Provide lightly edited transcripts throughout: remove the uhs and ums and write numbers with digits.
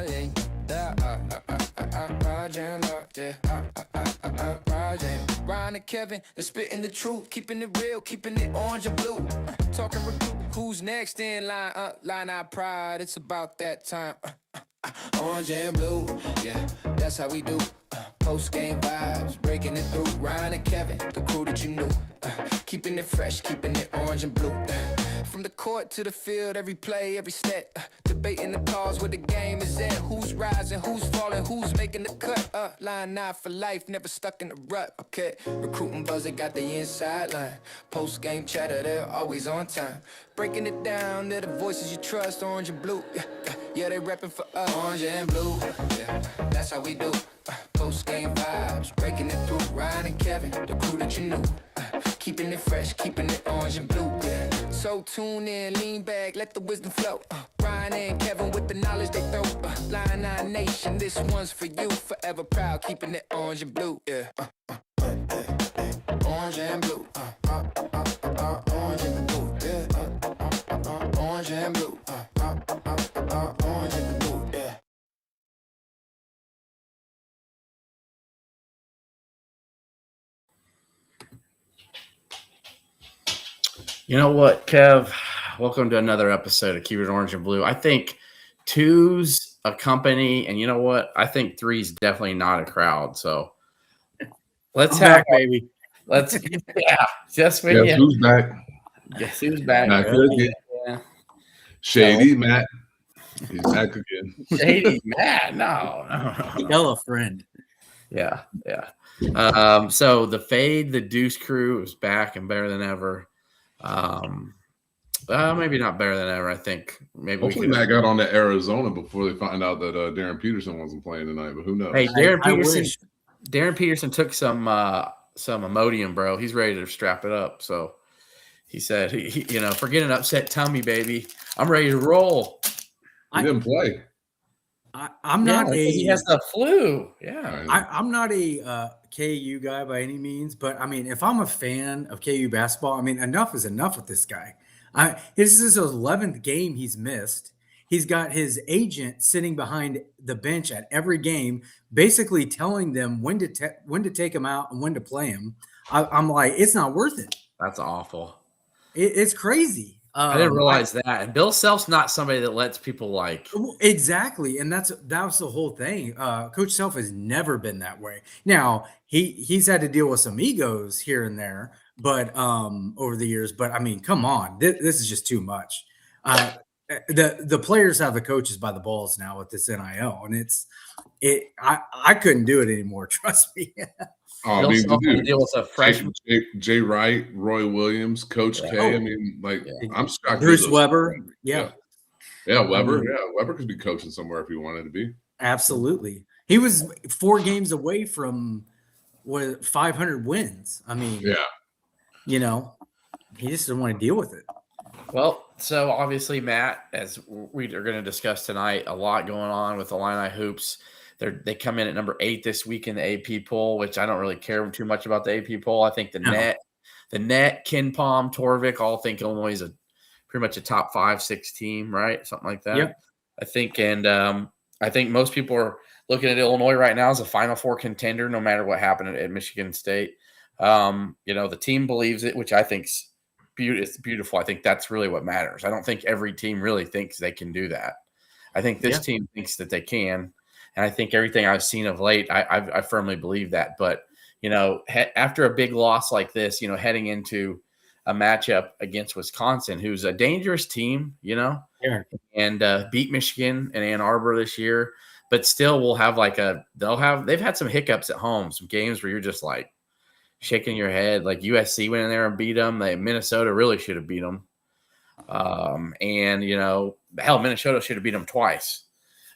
Ryan and Kevin, they're spitting the truth, keeping it real, keeping it orange and blue. Talking recruit, who's next in line? Line our pride, it's about that time. Orange and blue, yeah, that's how we do. Post-game vibes, breaking it through. Ryan and Kevin, the crew that you knew. Keeping it fresh, keeping it orange and blue. From the court to the field, every play, every step. Debating the cause where the game is at. Who's rising, who's falling, who's making the cut. Line 9 for life, never stuck in the rut. Okay, recruiting buzzer got the inside line. Post-game chatter, they're always on time. Breaking it down, they're the voices you trust. Orange and blue, yeah, they repping for us. Orange and blue, yeah, that's how we do. Post-game vibes, breaking it through. Ryan and Kevin, the crew that you knew. Keeping it fresh, keeping it orange and blue, yeah. So tune in, lean back, let the wisdom flow. Ryan and Kevin with the knowledge they throw. Line 9 Nation, this one's for you. Forever proud, keeping it orange and blue, yeah. Orange and blue, orange and blue, yeah. Orange and blue, orange and blue, yeah. You know what, Kev? Welcome to another episode of Keep It Orange and Blue. I think 2's a company, and you know what? I think 3's definitely not a crowd. So let's have baby. Let's just when Guess who's back? Guess who's back? Back Really? again. Yeah. Shady Matt. He's back again. Shady Matt. No. Yellow friend. Yeah. So the Fade, the Deuce crew is back and better than ever. Maybe not better than ever. I think maybe Hopefully Matt got on to Arizona before they find out that Darren Peterson wasn't playing tonight, but who knows? Hey, Darren Peterson took some Imodium, bro. He's ready to strap it up. So he said, forget an upset tummy, baby. I'm ready to roll. He didn't play. I'm not he has the flu. Yeah. I'm not a KU guy by any means, but I mean, if I'm a fan of KU basketball, I mean, enough is enough with this guy. This is his 11th game he's missed. He's got his agent sitting behind the bench at every game, basically telling them when to take him out and when to play him. I'm like, it's not worth it. That's awful. It's crazy. I didn't realize that. And Bill Self's not somebody that lets people like. Exactly. And that was the whole thing. Coach Self has never been that way. Now, he's had to deal with some egos here and there, but over the years. But I mean, come on. This is just too much. The players have the coaches by the balls now with this NIL. And I couldn't do it anymore. Trust me. I mean, deal with a freshman. Jay Wright, Roy Williams, Coach K. I mean, I'm shocked. Bruce Weber. Yeah, Weber. Weber could be coaching somewhere if he wanted to be. Absolutely. He was 4 games away from 500 wins. I mean, he just didn't want to deal with it. Well, so obviously, Matt, as we are going to discuss tonight, a lot going on with Illini hoops. They come in at number 8 this week in the AP poll, which I don't really care too much about the AP poll. I think the net, Ken Palm, Torvik, all think Illinois is pretty much a top 5-6 team, right? Something like that. Yep. I think, and I think most people are looking at Illinois right now as a Final Four contender, no matter what happened at Michigan State. The team believes it, which I think's beautiful. I think that's really what matters. I don't think every team really thinks they can do that. I think this team thinks that they can. And I think everything I've seen of late, I firmly believe that. But, after a big loss like this, heading into a matchup against Wisconsin, who's a dangerous team, and beat Michigan and Ann Arbor this year, but still will have they've had some hiccups at home, some games where you're just like shaking your head. Like USC went in there and beat them. Minnesota really should have beat them. Minnesota should have beat them twice.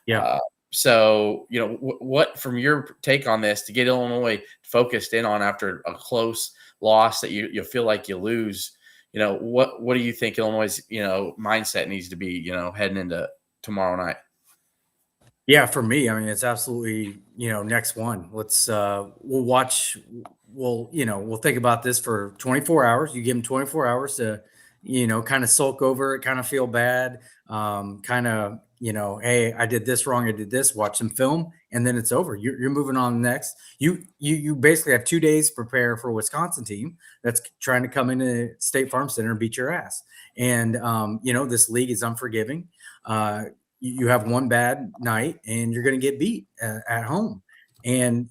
Yeah. So, what from your take on this to get Illinois focused in on after a close loss that you feel like you lose, what do you think Illinois' mindset needs to be, heading into tomorrow night? Yeah, for me, I mean, it's absolutely, next one. Let's we'll watch. We'll think about this for 24 hours. You give them 24 hours to, kind of sulk over it, kind of feel bad, kind of hey, I did this wrong, I did this, watch some film, and then it's over. You're moving on next. You basically have 2 days to prepare for a Wisconsin team that's trying to come into State Farm Center and beat your ass. And this league is unforgiving. You have one bad night and you're going to get beat at home. And,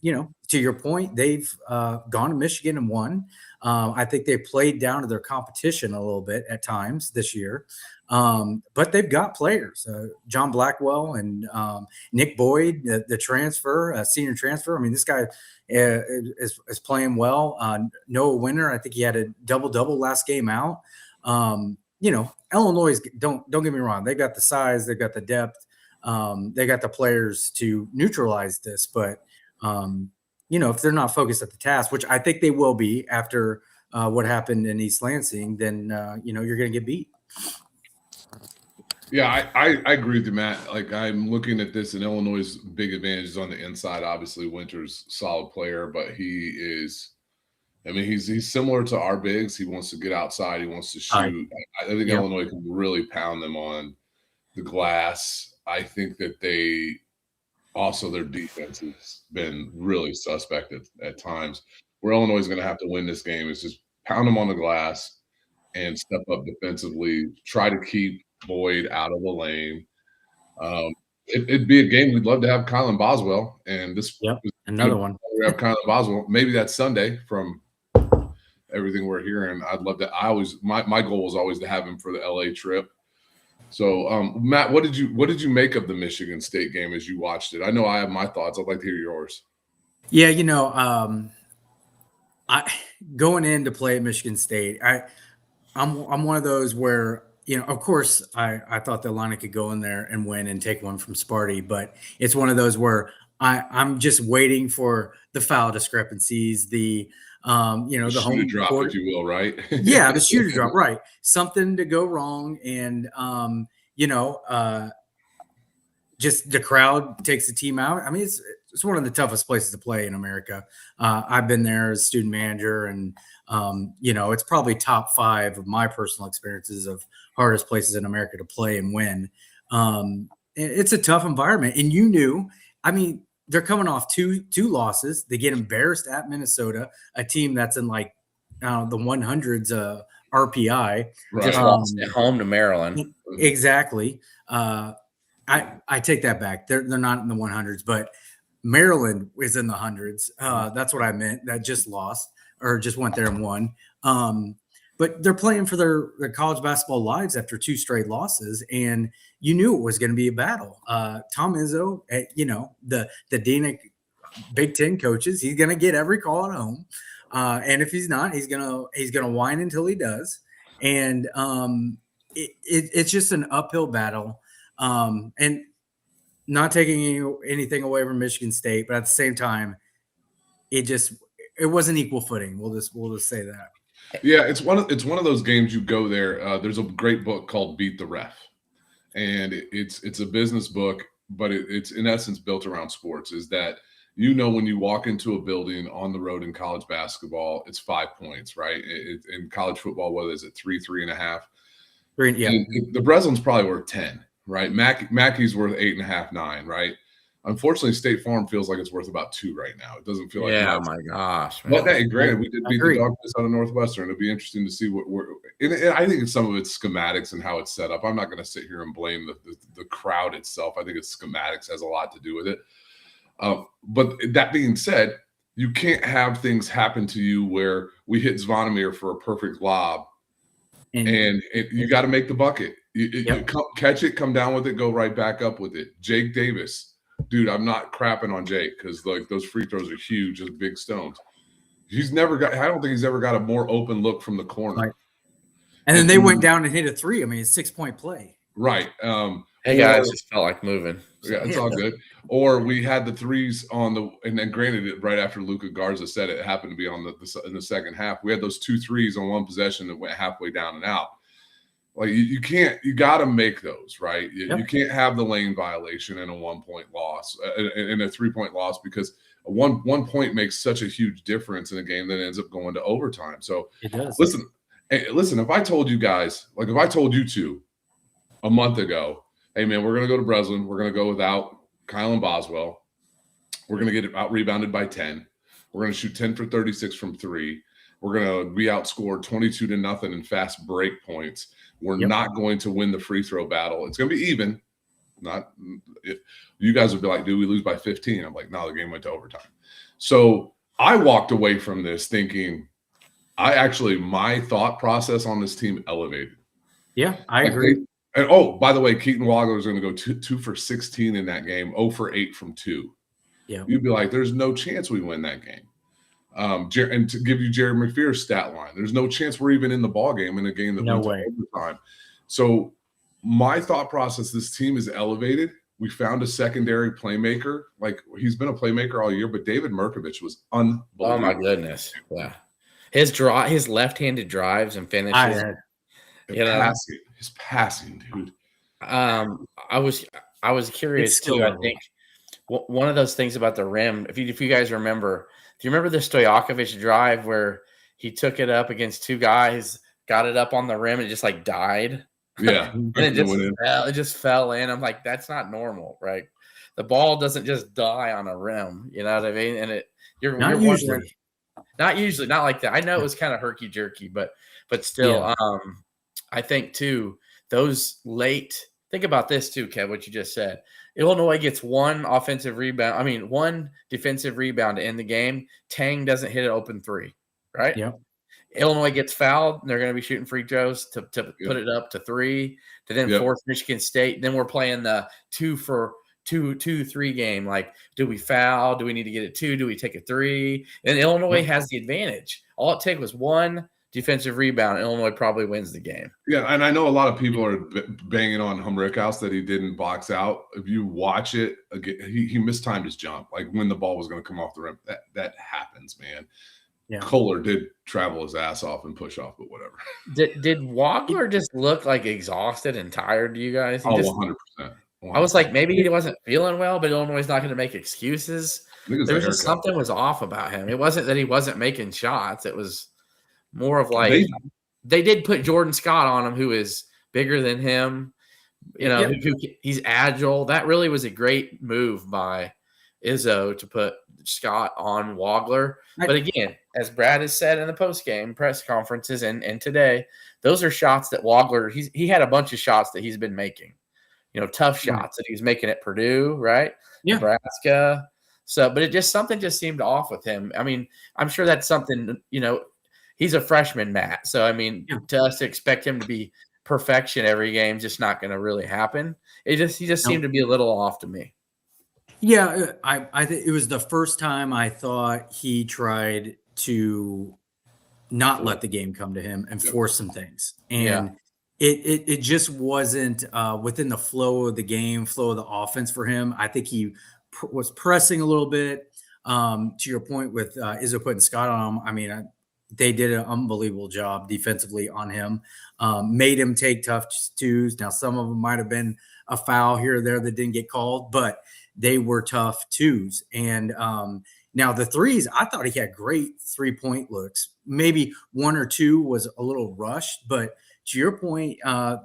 to your point, they've gone to Michigan and won. I think they played down to their competition a little bit at times this year. But they've got players, John Blackwell and Nick Boyd, the transfer, senior transfer. I mean, this guy is playing well. Noah Winter, I think he had a double last game out. Illinois, don't get me wrong, they got the size, they got the depth, they got the players to neutralize this. But if they're not focused at the task, which I think they will be after what happened in East Lansing, then you're going to get beat. Yeah, I agree with you, Matt. Like, I'm looking at this, and Illinois' big advantage is on the inside. Obviously, Winter's a solid player, but he's similar to our bigs. He wants to get outside. He wants to shoot. I think Illinois can really pound them on the glass. I think that their defense has been really suspect at times. Where Illinois is going to have to win this game is just pound them on the glass and step up defensively, try to keep Boyd out of the lane. It'd be a game we'd love to have Kylin Boswell, and this another one. We have Kylin Boswell. Maybe that's Sunday from everything we're hearing. I'd love to. My goal was always to have him for the LA trip. So, Matt, what did you make of the Michigan State game as you watched it? I know I have my thoughts. I'd like to hear yours. Yeah, I going in to play at Michigan State, I'm one of those where, of course, I thought the Illini could go in there and win and take one from Sparty, but it's one of those where I'm just waiting for the foul discrepancies, the the home drop, if you will, right? Yeah, the shooter drop, right? Something to go wrong, and just the crowd takes the team out. I mean, it's one of the toughest places to play in America. I've been there as student manager, and it's probably top 5 of my personal experiences of hardest places in America to play and win. It's a tough environment, and they're coming off two losses. They get embarrassed at Minnesota, a team that's in the 100s RPI. Right. Just lost at home to Maryland. Exactly. I take that back. They're not in the 100s, but Maryland is in the hundreds. That's what I meant. That just lost or just went there and won. But they're playing for their college basketball lives after 2 straight losses, and you knew it was going to be a battle. Tom Izzo, the dean of Big Ten coaches, he's going to get every call at home, and if he's not, he's gonna whine until he does. And it's just an uphill battle, and not taking anything away from Michigan State, but at the same time, it wasn't equal footing. We'll just say that. Yeah, it's one of those games you go there. There's a great book called Beat the Ref, and it's a business book, but it's in essence built around sports. Is that when you walk into a building on the road in college basketball, it's 5 points, right? In college football, whether it's at 3.5. Yeah, the Breslin's probably worth 10, right? Mackey's worth 8.5, 9, right? Unfortunately, State Farm feels like it's worth about 2 right now. It doesn't feel like oh my gosh. Man. But hey, granted, we did beat the Dogfish out of Northwestern. It'll be interesting to see and I think some of it's schematics and how it's set up. I'm not going to sit here and blame the crowd itself. I think it's schematics has a lot to do with it. But that being said, you can't have things happen to you where we hit Zvonimir for a perfect lob, and you got to make the bucket. You catch it, come down with it, go right back up with it. Jake Davis. Dude, I'm not crapping on Jake because those free throws are huge as big stones. I don't think he's ever got a more open look from the corner. Right. And then they went down and hit a 3. I mean, it's 6-point play. Right. Hey guys, just felt like moving. Yeah, it's all good. Or we had the threes and then granted it right after Luka Garza said it happened to be in the second half. We had those 2 threes on one possession that went halfway down and out. Like you got to make those, right? You can't have the lane violation and a 1-point loss and a 3-point loss because a one point makes such a huge difference in a game that ends up going to overtime. So it does. Listen, if I told you guys, if I told you 2 a month ago hey, man, we're going to go to Breslin. We're going to go without Kylin Boswell. We're going to get out rebounded by 10. We're going to shoot 10 for 36 from 3. We're going to be outscored 22-0 in fast break points. We're not going to win the free throw battle. It's going to be even. Not if you guys would be like, "Do we lose by 15?" I'm like, "No, the game went to overtime." So I walked away from this thinking, my thought process on this team elevated. Yeah, I agree. And oh, by the way, Keaton Wagler is going to go 2 for 16 in that game, 0 for 8 from 2. Yeah, You'd be like, "There's no chance we win that game." And to give you Jerry McPhear's stat line, there's no chance we're even in the ball game in a game that went to overtime. So my thought process, this team is elevated. We found a secondary playmaker. Like, he's been a playmaker all year, but David Merkovich was unbelievable. Oh my goodness. Yeah. His left-handed drives and finishes. His passing, dude. I was curious too. I think one of those things about the rim, if you guys remember, do you remember the Stojakovic drive where he took it up against 2 guys, got it up on the rim, and just like died? Yeah. And it just fell in. I'm like, that's not normal, right? The ball doesn't just die on a rim, you know what I mean? And you're usually not like that. I know it was kind of herky jerky, but still, I think too, those late, think about this too, Kev, what you just said. Illinois gets one defensive rebound to end the game. Tang doesn't hit an open 3, right? Yeah. Illinois gets fouled. They're going to be shooting free throws to put it up to 3, to then force Michigan State. Then we're playing the 2 for 2-3 game. Like, do we foul? Do we need to get it 2? Do we take a 3? And Illinois has the advantage. All it took was one defensive rebound. Illinois probably wins the game. Yeah, and I know a lot of people are banging on Humrickhouse that he didn't box out. If you watch it, again, he mistimed his jump. Like, when the ball was going to come off the rim. That happens, man. Yeah. Kohler did travel his ass off and push off, but whatever. Did Wagler just look like exhausted and tired to you guys? 100%. I was like, maybe he wasn't feeling well, but Illinois is not going to make excuses. There was just something was off about him. It wasn't that he wasn't making shots. It was more of like they did put Jordan Scott on him, who is bigger than him. You know, he's agile. That really was a great move by Izzo to put Scott on Wagler. But again, as Brad has said in the post-game press conferences and today, those are shots that Wagler, he had a bunch of shots that he's been making, you know, tough shots that he was making at Purdue, right? Yeah. Nebraska. So, but something just seemed off with him. I mean, I'm sure that's something, you know, he's a freshman, Matt. So, I mean, to us to expect him to be perfection every game is just not going to really happen. He just seemed to be a little off to me. Yeah, I think it was the first time I thought he tried to not let the game come to him and force some things. And it just wasn't within the flow of the game, flow of the offense for him. I think he was pressing a little bit. To your point with Izzo putting Scott on him, I mean, they did an unbelievable job defensively on him, made him take tough 2s. Now, some of them might have been a foul here or there that didn't get called, but they were tough 2s. And now the 3s, I thought he had great 3-point looks. Maybe 1 or 2 was a little rushed, but to your point,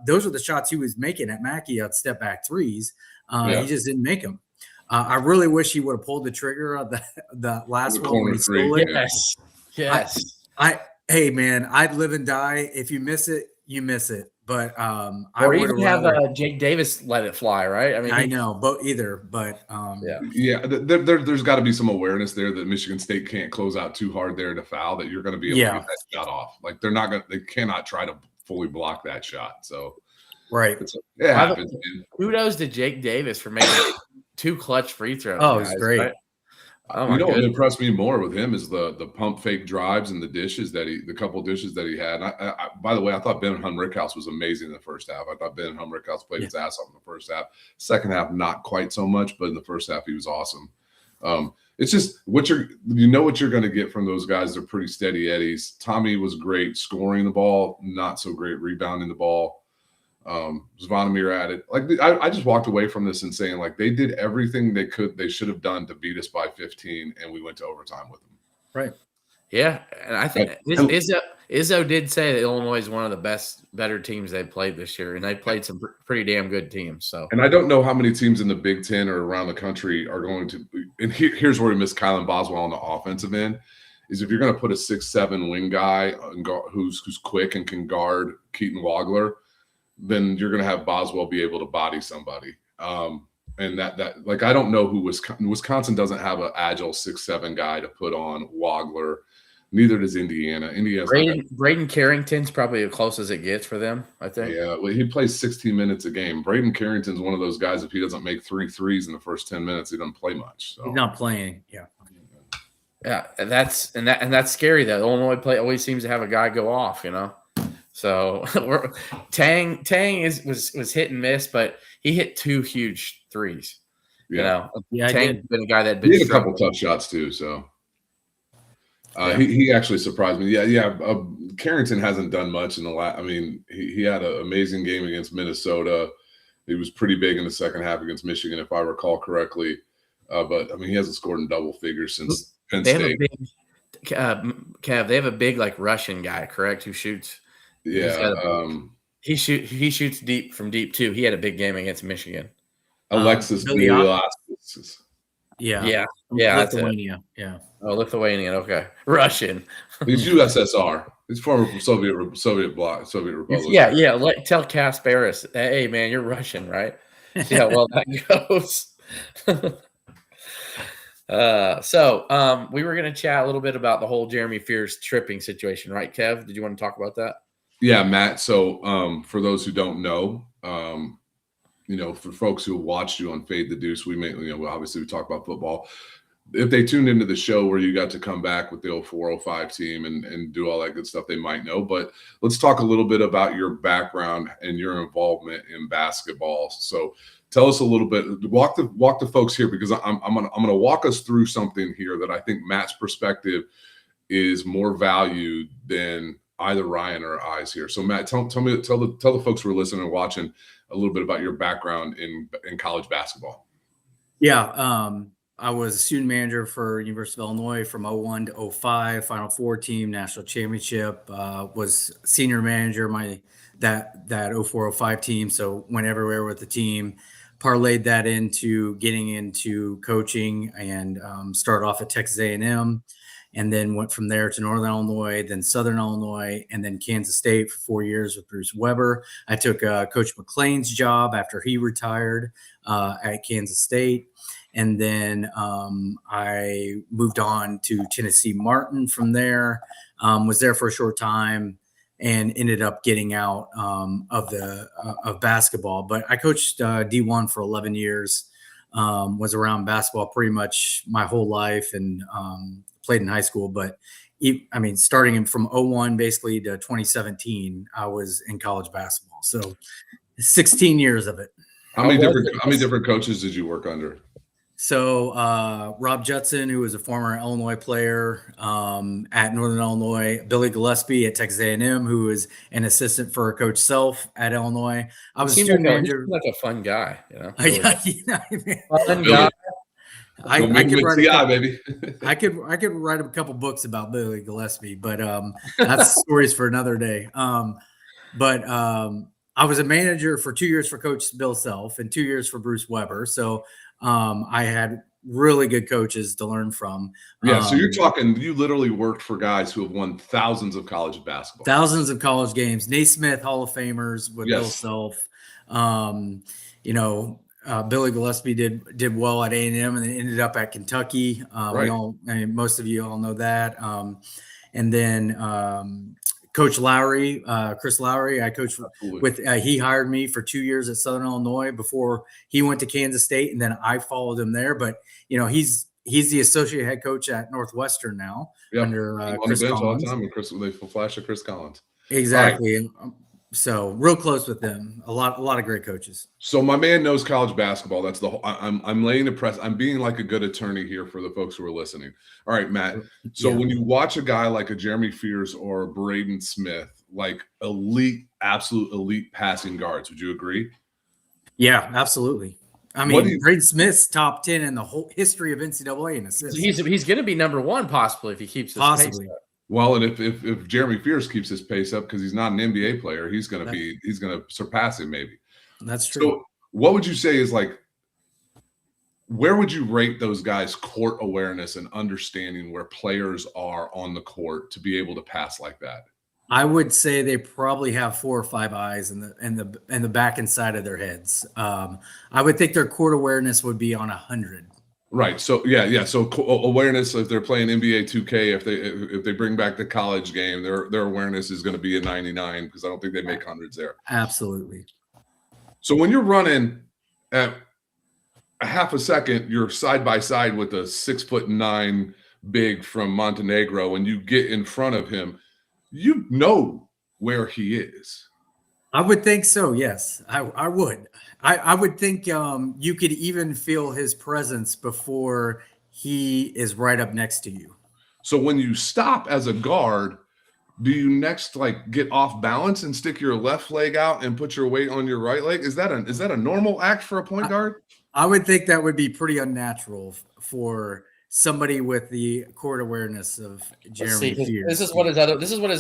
those are the shots he was making at Mackey on step back 3s. He just didn't make them. I really wish he would have pulled the trigger on the last one when he stole it. Yes. Hey man, I'd live and die. If you miss it, you miss it. But or even have Jake Davis let it fly, right? I mean, I know, but there's got to be some awareness there that Michigan State can't close out too hard there to foul, that you're going to be able to get that shot off. Like, they cannot try to fully block that shot. So it happens. Kudos to Jake Davis for making 2 clutch free throws. Oh, it's great. Right? Oh, you know what impressed me more with him is the pump fake drives and the couple dishes that he had. I by the way, I thought Ben Humrickhouse was amazing in the first half. I thought Ben Humrickhouse played his ass off in the first half. Second half, not quite so much, but in the first half, he was awesome. It's just what you're going to get from those guys. They're pretty steady eddies. Tommy was great scoring the ball, not so great rebounding the ball. Zvonimir added, like, I just walked away from this and saying, like, they did everything they should have done to beat us by 15, and we went to overtime with them. Right. Yeah, and I think Izzo did say that Illinois is one of the better teams they've played this year, and they played some pretty damn good teams. So, and I don't know how many teams in the Big Ten or around the country are going to. And here's where we miss Kylin Boswell on the offensive end. Is if you're going to put a 6'7" wing guy who's quick and can guard Keaton Wagler, then you're going to have Boswell be able to body somebody. And that like I don't know who Wisconsin doesn't have an agile 6'7" guy to put on Wagler. Neither does Indiana. Braden Carrington's probably as close as it gets for them, I think. Yeah, well, he plays 16 minutes a game. Braden Carrington's one of those guys. If he doesn't make 3 threes in the first 10 minutes, he doesn't play much. So. He's not playing. Yeah, and that's scary. That Illinois play always seems to have a guy go off, you know. So Tang was hit and miss, but he hit 2 huge threes. Yeah. You know, Yeah, Tang's been a guy that he had a couple tough shots too. So. He actually surprised me. Yeah. Carrington hasn't done much in the last. I mean, he had an amazing game against Minnesota. He was pretty big in the second half against Michigan, if I recall correctly. But I mean, he hasn't scored in double figures since Penn State. Kev, they have a big like Russian guy, correct? Who shoots? Yeah. He shoots deep from deep too. He had a big game against Michigan. Alexis Bielakis. Yeah. Lithuania. Yeah. Oh, Lithuanian. Okay, Russian. He's USSR. He's former Soviet Republic. Yeah. Tell Kasparis, hey man, you're Russian, right? See how well that goes. So we were going to chat a little bit about the whole Jeremy Fears tripping situation, right, Kev? Did you want to talk about that? Yeah, Matt. So for those who don't know, for folks who have watched you on Fade the Deuce, obviously we talk about football. If they tuned into the show where you got to come back with the 04-05 team and do all that good stuff, they might know. But let's talk a little bit about your background and your involvement in basketball. So tell us a little bit. Walk the folks here, because I'm gonna walk us through something here that I think Matt's perspective is more valued than either Ryan or I's here. So Matt, tell the folks who are listening and watching a little bit about your background in college basketball. Yeah. I was a student manager for University of Illinois from 01 to 05, Final Four team, national championship, was senior manager, that 04-05 team. So went everywhere with the team, parlayed that into getting into coaching and started off at Texas A&M, and then went from there to Northern Illinois, then Southern Illinois, and then Kansas State for 4 years with Bruce Weber. I took Coach McLean's job after he retired at Kansas State. And then I moved on to Tennessee Martin from there, was there for a short time, and ended up getting out of basketball. But I coached D1 for 11 years, was around basketball pretty much my whole life, and played in high school. But starting from 01 basically to 2017, I was in college basketball. So 16 years of it. How many different coaches did you work under? So Rob Judson, who was a former Illinois player at Northern Illinois, Billy Gillespie at Texas A&M, who was an assistant for Coach Self at Illinois. I was a student manager. Like a fun guy, you know. Fun guy. I could write I could write a couple books about Billy Gillespie, but that's stories for another day. But I was a manager for 2 years for Coach Bill Self and 2 years for Bruce Weber. So I had really good coaches to learn from. Yeah, so you're talking, you literally worked for guys who have won thousands of college basketball. Thousands of college games. Naismith Hall of Famers with Bill Self. Billy Gillespie did well at A&M and then ended up at Kentucky. Right. Most of you all know that. And then Coach Lowry, Chris Lowry, I coached with. He hired me for 2 years at Southern Illinois before he went to Kansas State, and then I followed him there. But he's the associate head coach at Northwestern now under Chris Collins. All the time, and they flash of Chris Collins. Exactly. Right. So real close with them. A lot of great coaches. So my man knows college basketball. That's the whole. I'm laying the press. I'm being like a good attorney here for the folks who are listening. All right, Matt. So when you watch a guy like a Jeremy Fears or a Braden Smith, like absolute elite passing guards, would you agree? Yeah, absolutely. I mean, Braden Smith's top 10 in the whole history of NCAA in assists. He's going to be number 1 possibly if he keeps this pace up. Well, and if Jeremy Fears keeps his pace up because he's not an NBA player, he's going to surpass him maybe. That's true. So, what would you say is like? Where would you rate those guys' court awareness and understanding where players are on the court to be able to pass like that? I would say they probably have 4 or 5 eyes in the back and side of their heads. I would think their court awareness would be on 100. Right. So yeah. So awareness, if they're playing NBA 2K, if they bring back the college game, their awareness is going to be a 99 because I don't think they make hundreds there. Absolutely. So when you're running at a half a second, you're side by side with a 6'9" big from Montenegro, and you get in front of him, you know where he is. I would think so. Yes, I would. I would think you could even feel his presence before he is right up next to you. So when you stop as a guard, do you next like get off balance and stick your left leg out and put your weight on your right leg? Is that a normal act for a point guard? I would think that would be pretty unnatural for somebody with the court awareness of Jeremy Fears. This is what his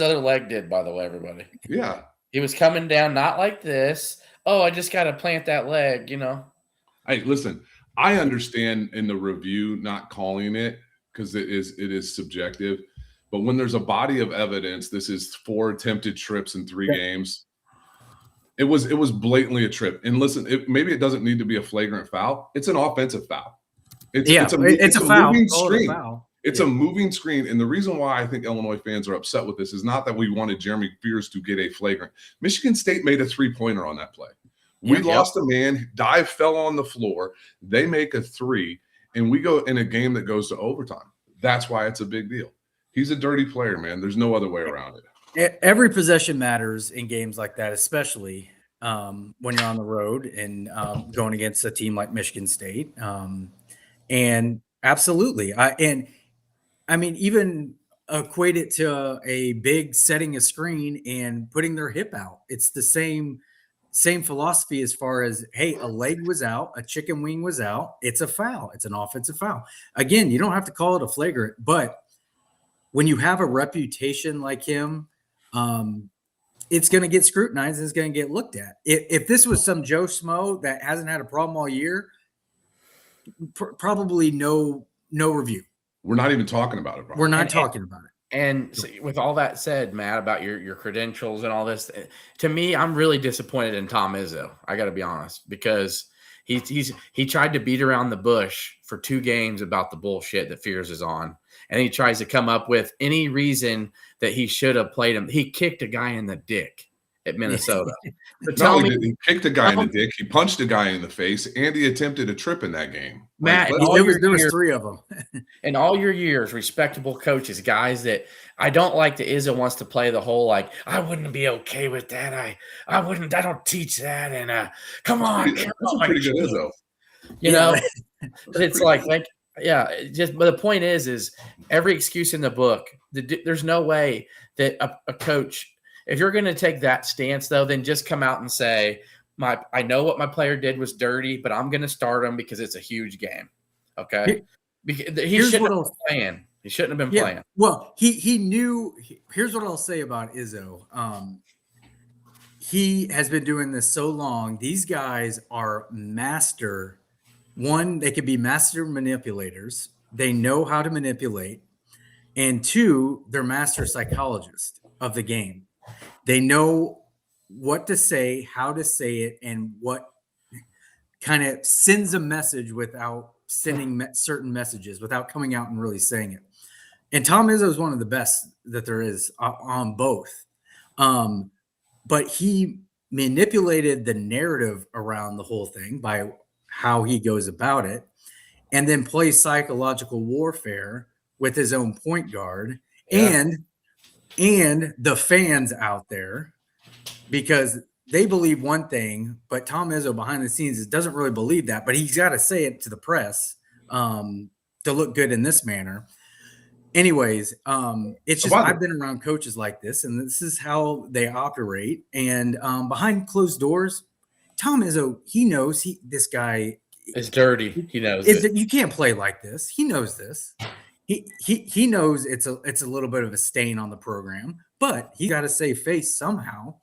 other leg did, by the way, everybody. Yeah. He was coming down not like this. Oh, I just got to plant that leg, you know. Hey, listen, I understand in the review not calling it because it is subjective. But when there's a body of evidence, this is 4 attempted trips in 3 games. It was blatantly a trip. And listen, maybe it doesn't need to be a flagrant foul. It's an offensive foul. It's a foul. Moving screen. It's a moving screen. And the reason why I think Illinois fans are upset with this is not that we wanted Jeremy Fears to get a flagrant. Michigan State made a 3-pointer on that play. We lost a man. Dive fell on the floor. They make a 3, and we go in a game that goes to overtime. That's why it's a big deal. He's a dirty player, man. There's no other way around it. Every possession matters in games like that, especially when you're on the road and going against a team like Michigan State. And absolutely. I mean, even equate it to a big setting a screen and putting their hip out. It's the same philosophy as far as, hey, a leg was out, a chicken wing was out. It's a foul. It's an offensive foul. Again, you don't have to call it a flagrant, but when you have a reputation like him, it's going to get scrutinized and it's going to get looked at. If this was some Joe Schmo that hasn't had a problem all year, probably no review. We're not even talking about it, Brian. We're not talking about it. And so with all that said, Matt, about your credentials and all this, to me, I'm really disappointed in Tom Izzo. I got to be honest, because he tried to beat around the bush for 2 games about the bullshit that Fears is on. And he tries to come up with any reason that he should have played him. He kicked a guy in the dick at Minnesota. But tell me, he kicked a guy in the dick, he punched a guy in the face, and he attempted a trip in that game. Matt, there was 3 of them. In all your years, respectable coaches, guys that I don't like that Izzo wants to play the whole like, I wouldn't be okay with that. I don't teach that. And come on. That's pretty good Izzo. You know, but it's like but the point is every excuse in the book, there's no way that a coach, if you're going to take that stance, though, then just come out and say, I know what my player did was dirty, but I'm going to start him because it's a huge game. Okay. He shouldn't have been playing. He shouldn't have been playing. Well, he knew. Here's what I'll say about Izzo. He has been doing this so long. These guys are master. One, they could be master manipulators. They know how to manipulate. And 2, they're master psychologists of the game. They know what to say, how to say it, and what kind of sends a message without sending certain messages, without coming out and really saying it. And Tom Izzo is one of the best that there is on both. But he manipulated the narrative around the whole thing by how he goes about it, and then plays psychological warfare with his own point guard and the fans out there, because they believe one thing, but Tom Izzo behind the scenes doesn't really believe that, but he's got to say it to the press to look good in this manner. Anyways, it's just I've been around coaches like this, and this is how they operate. And behind closed doors, Tom Izzo, he knows this guy It's dirty. He knows is it. that you can't play like this. He knows this. He knows it's a little bit of a stain on the program, but he got to save face somehow.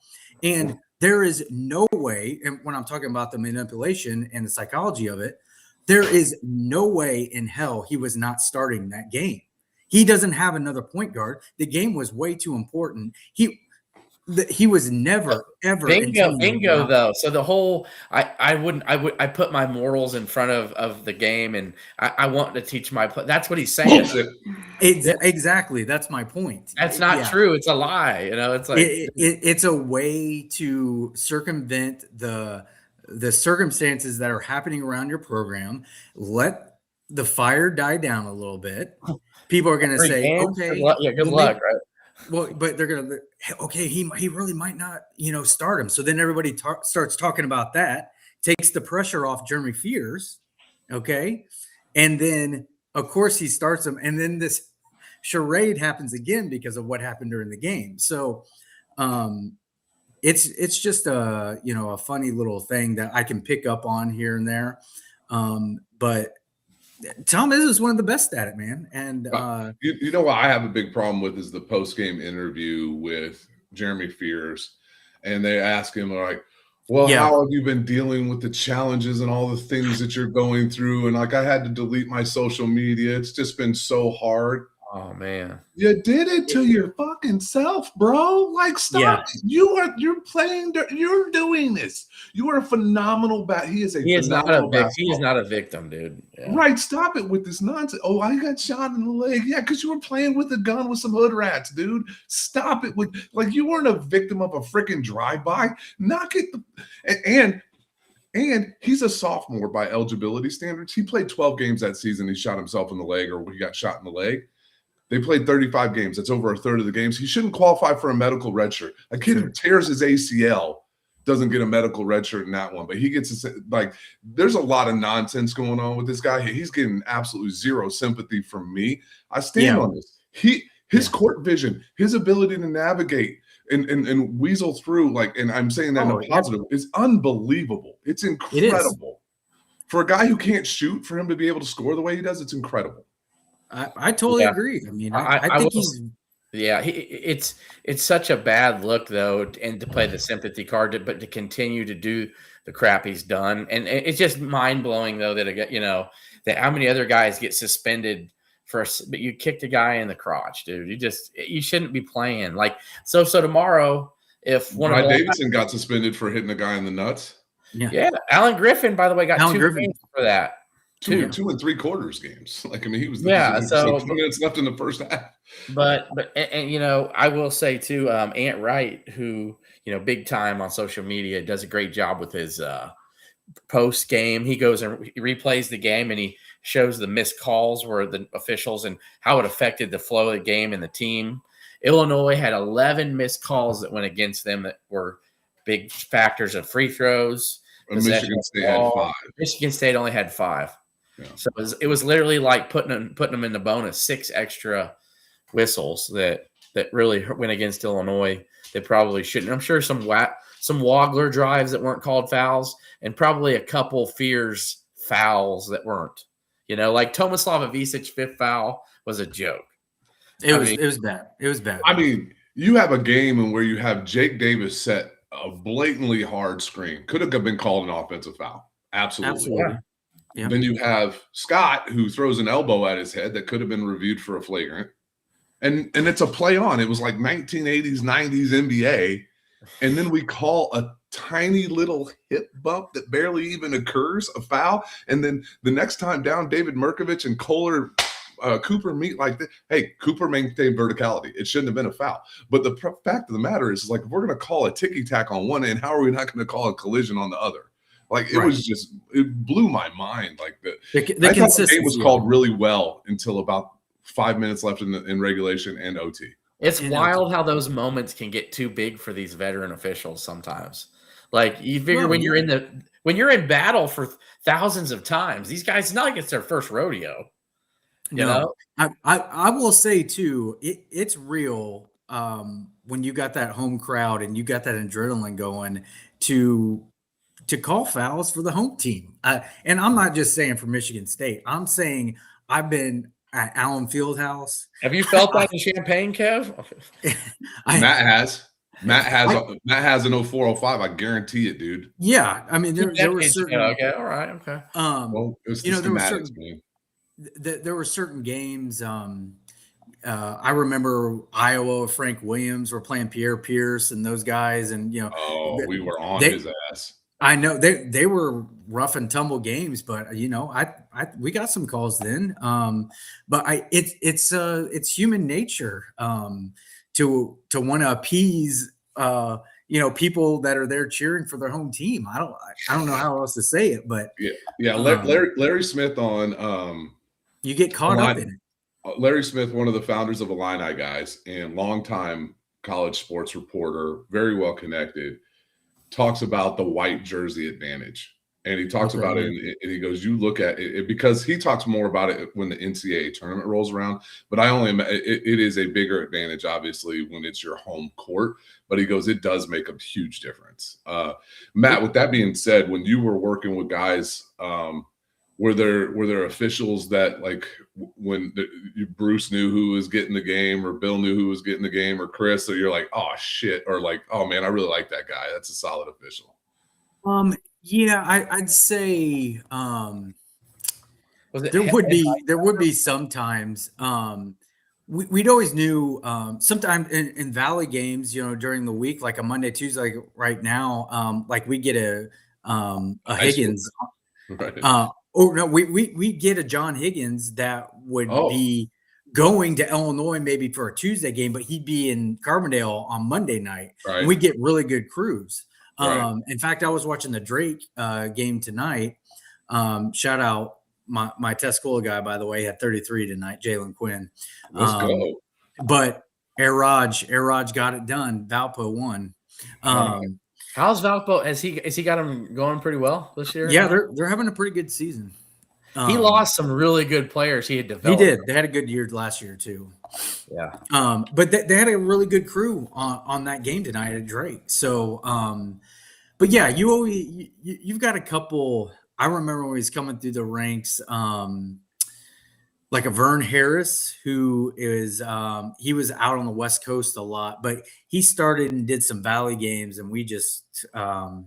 And there is no way, and when I'm talking about the manipulation and the psychology of it, there is no way in hell he was not starting that game. He doesn't have another point guard. The game was way too important. He was never ever bingo though. So the whole I put my morals in front of the game, and I want to teach my that's what he's saying. Exactly, that's my point. That's not true. It's a lie. It's like it's a way to circumvent the circumstances that are happening around your program. Let the fire die down a little bit. People are going to say, okay, good luck, right? Well, but they're going to, okay, he really might not, start him. So then everybody starts talking about that, takes the pressure off Jeremy Fears, okay? And then, of course, he starts him. And then this charade happens again because of what happened during the game. So it's just a funny little thing that I can pick up on here and there. But Tom is one of the best at it, man. And you know what I have a big problem with is the post-game interview with Jeremy Fears, and they ask him like, well, how have you been dealing with the challenges and all the things that you're going through? And like, I had to delete my social media. It's just been so hard. Oh man, you did it to your fucking self, bro. Like, stop. You're doing this. You are a phenomenal He is not a victim, dude. Yeah. Right. Stop it with this nonsense. Oh, I got shot in the leg. Yeah, because you were playing with a gun with some hood rats, dude. Stop it with like you weren't a victim of a freaking drive-by. Knock it and he's a sophomore by eligibility standards. He played 12 games that season. He shot himself in the leg, or he got shot in the leg. They played 35 games. That's over a third of the games. He shouldn't qualify for a medical redshirt. A kid who tears his ACL doesn't get a medical redshirt in that one, but he gets like. There's a lot of nonsense going on with this guy. He's getting absolutely zero sympathy from me. I stand on this. His court vision, his ability to navigate and weasel through, and I'm saying that in a positive, is unbelievable. It's incredible for a guy who can't shoot. For him to be able to score the way he does, it's incredible. I totally agree. I mean, I think he's. Yeah, it's such a bad look though, and to play the sympathy card, but to continue to do the crap he's done, and it's just mind blowing though that that how many other guys get suspended but you kicked a guy in the crotch, dude. You shouldn't be playing like so. So tomorrow, if Davidson got suspended for hitting a guy in the nuts, Alan Griffin, by the way, got 2 games for that. 2 and 3/4 games. Like, I mean, he was so 2 minutes left in the first half. But I will say too, Ant Wright, who big time on social media, does a great job with his post game. He goes and he replays the game and he shows the missed calls where the officials and how it affected the flow of the game and the team. Illinois had 11 missed calls that went against them that were big factors of free throws. And Michigan State had 5. Michigan State only had 5. Yeah. So it was literally like putting them in the bonus, 6 extra whistles that really went against Illinois. They probably shouldn't. I'm sure some Wagler drives that weren't called fouls, and probably a couple Fears fouls that weren't. Like Tomislav Ivic's 5th foul was a joke. It was bad. It was bad. I mean, you have a game in where you have Jake Davis set a blatantly hard screen. Could have been called an offensive foul. Absolutely. Yeah. Then you have Scott, who throws an elbow at his head that could have been reviewed for a flagrant. And it's a play on. It was like 1980s, 90s NBA. And then we call a tiny little hip bump that barely even occurs a foul. And then the next time down, David Merkovich and Cooper meet like this. Hey, Cooper maintained verticality. It shouldn't have been a foul. But the fact of the matter is, like, if we're going to call a ticky-tack on one end, how are we not going to call a collision on the other? Like, it blew my mind. Like, I thought the game was called really well until about 5 minutes left in regulation and OT. It's wild how those moments can get too big for these veteran officials sometimes. Like, you figure when you're in battle for thousands of times, these guys, it's not like it's their first rodeo. You know? I will say too, it's real when you got that home crowd and you got that adrenaline going to to call fouls for the home team. And I'm not just saying for Michigan State. I'm saying I've been at Allen Fieldhouse. Have you felt that in Champaign, Kev? Matt has. Matt has an 0405. I guarantee it, dude. Yeah, I mean there were certain. Okay, all right, okay. Well, it was there were certain. man. There were certain games. I remember Iowa. Frank Williams were playing Pierre Pierce and those guys, and we were on his ass. I know they were rough and tumble games, but we got some calls then. But it's human nature to want to appease people that are there cheering for their home team. I don't know how else to say it, but Larry Smith on you get caught up in it. Larry Smith, one of the founders of Illini guys and longtime college sports reporter, very well connected, talks about the white jersey advantage. And he talks about it, and he goes, you look at it, because he talks more about it when the NCAA tournament rolls around. But it is a bigger advantage, obviously, when it's your home court. But he goes, it does make a huge difference. Matt, with that being said, when you were working with guys, were there officials that, like, when Bruce knew who was getting the game, or Bill knew who was getting the game, or Chris, so you're like, oh shit, or like, oh man, I really like that guy, that's a solid official? Yeah, I'd say Was it there would be sometimes. We'd always knew sometimes in Valley games, during the week, like a Monday, Tuesday, like right now, like we get a Higgins. Right. No, we get a John Higgins that would be going to Illinois maybe for a Tuesday game, but he'd be in Carbondale on Monday night. Right. And we get really good crews. Right. In fact, I was watching the Drake game tonight. Shout out my Tuscola guy, by the way, had 33 tonight, Jalen Quinn. Let's go. But Air Raj got it done. Valpo won. How's Valpo? Has he got him going pretty well this year? Yeah, they're having a pretty good season. He lost some really good players he had developed. He did. They had a good year last year too. Yeah. But they had a really good crew on that game tonight at Drake. So, but yeah, you've got a couple. I remember when he was coming through the ranks, like a Vern Harris, who is he was out on the West Coast a lot, but he started and did some Valley games, and we just we're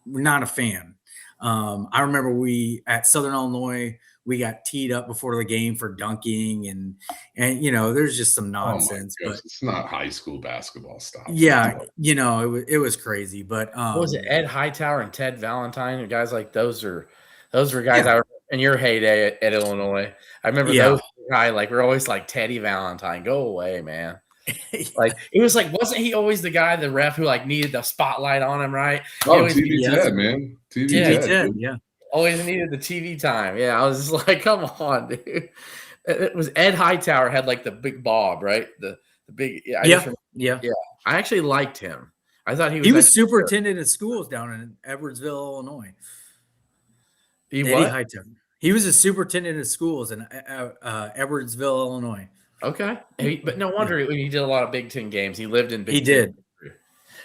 not a fan. I remember at Southern Illinois, we got teed up before the game for dunking, and there's just some nonsense. But it's not high school basketball stuff. Yeah, it was crazy. But what was it? Ed Hightower and Ted Valentine, guys like those were guys I in your heyday at Illinois. I remember those guys, like, we're always like, Teddy Valentine, go away, man. Like, it was like, wasn't he always the guy, the ref, who like needed the spotlight on him, right? TV Ted, man. TV Ted, yeah. Always needed the TV time. Yeah, I was just like, come on, dude. It was Ed Hightower had like the big bob, right? The big, yeah. I actually liked him. I thought he was superintendent of schools down in Edwardsville, Illinois. Eddie Hightower. He was a superintendent of schools in Edwardsville, Illinois. Okay, but no wonder he did a lot of Big Ten games. He lived in Big Ten. He did.